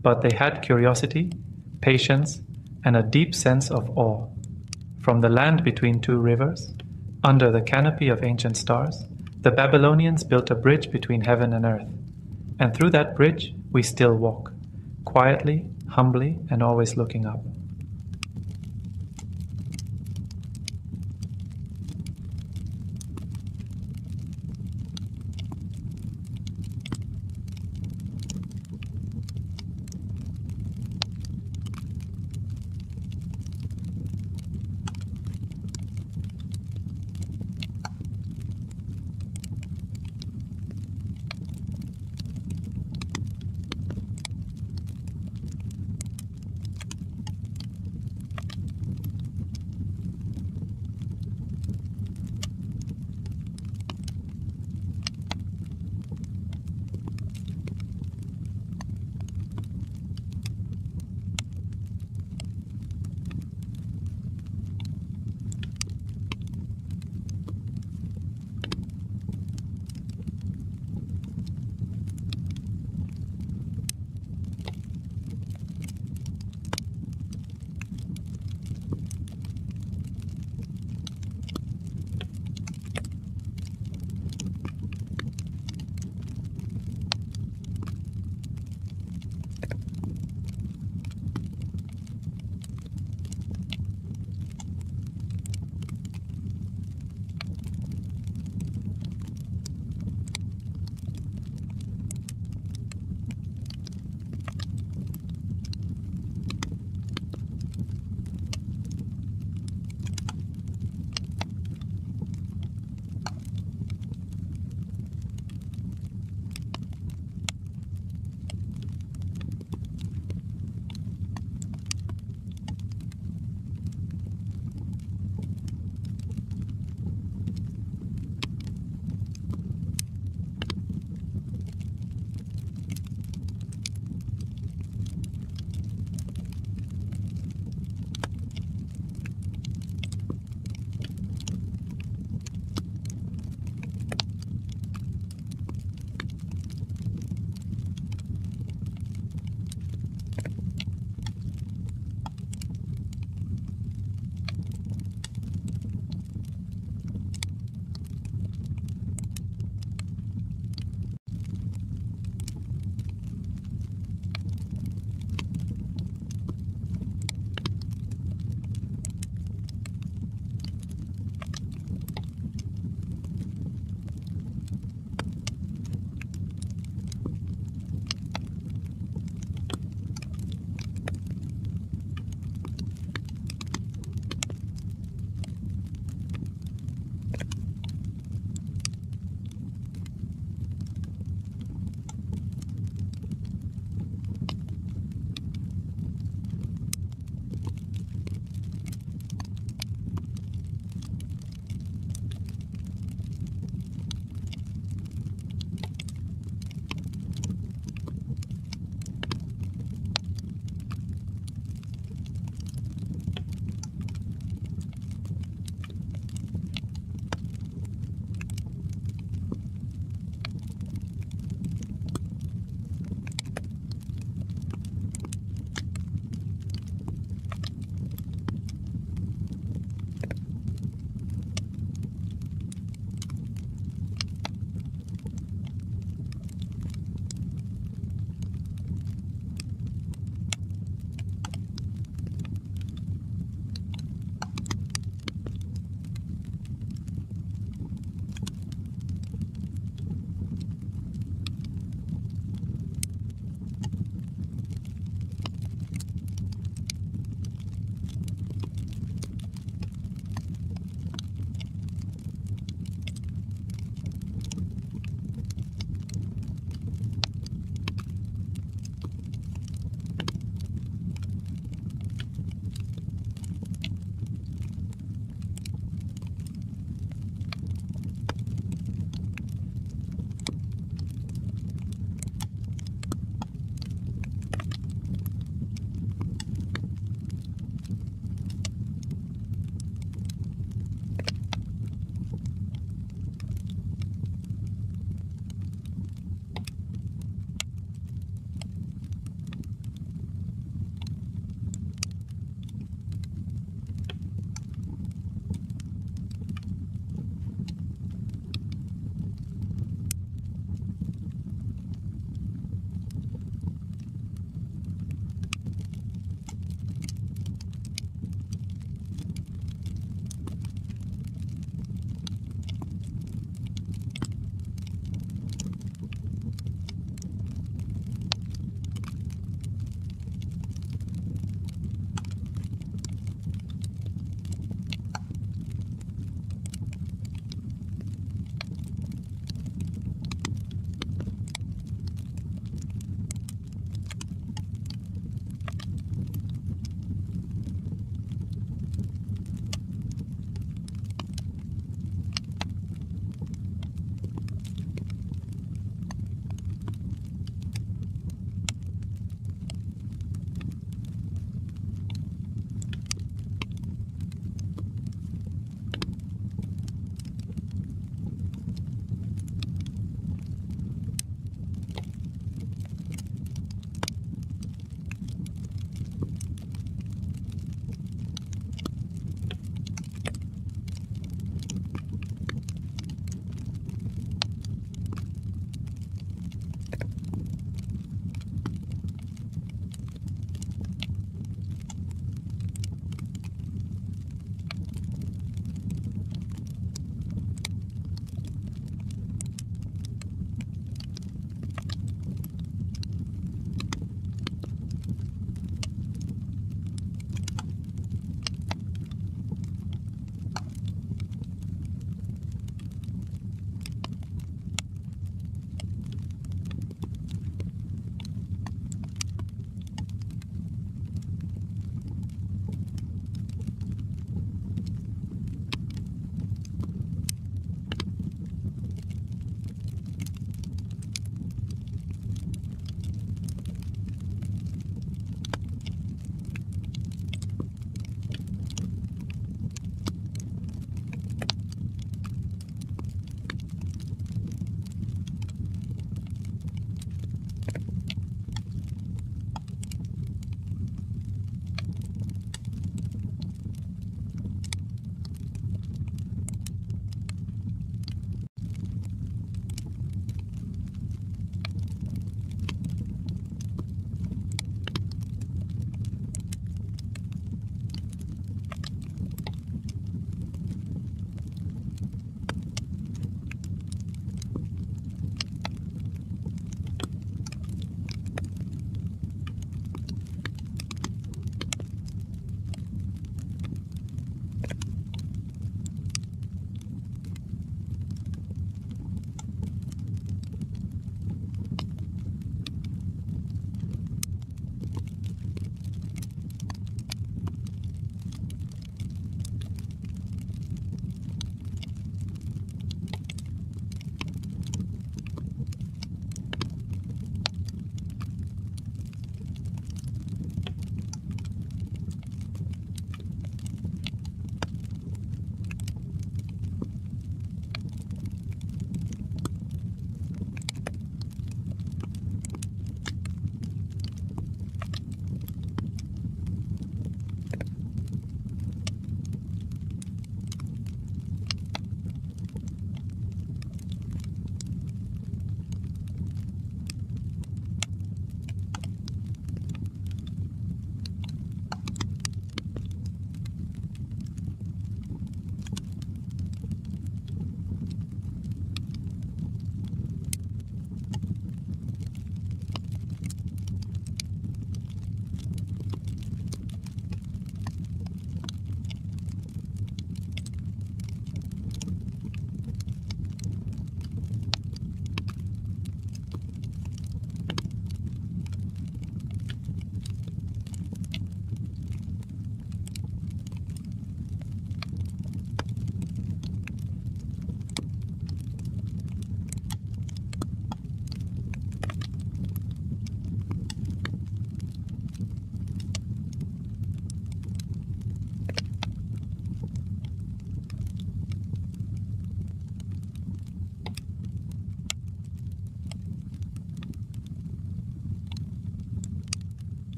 but they had curiosity, patience, and a deep sense of awe. From the land between two rivers, under the canopy of ancient stars, the Babylonians built a bridge between heaven and earth. And through that bridge, we still walk, quietly, humbly, and always looking up.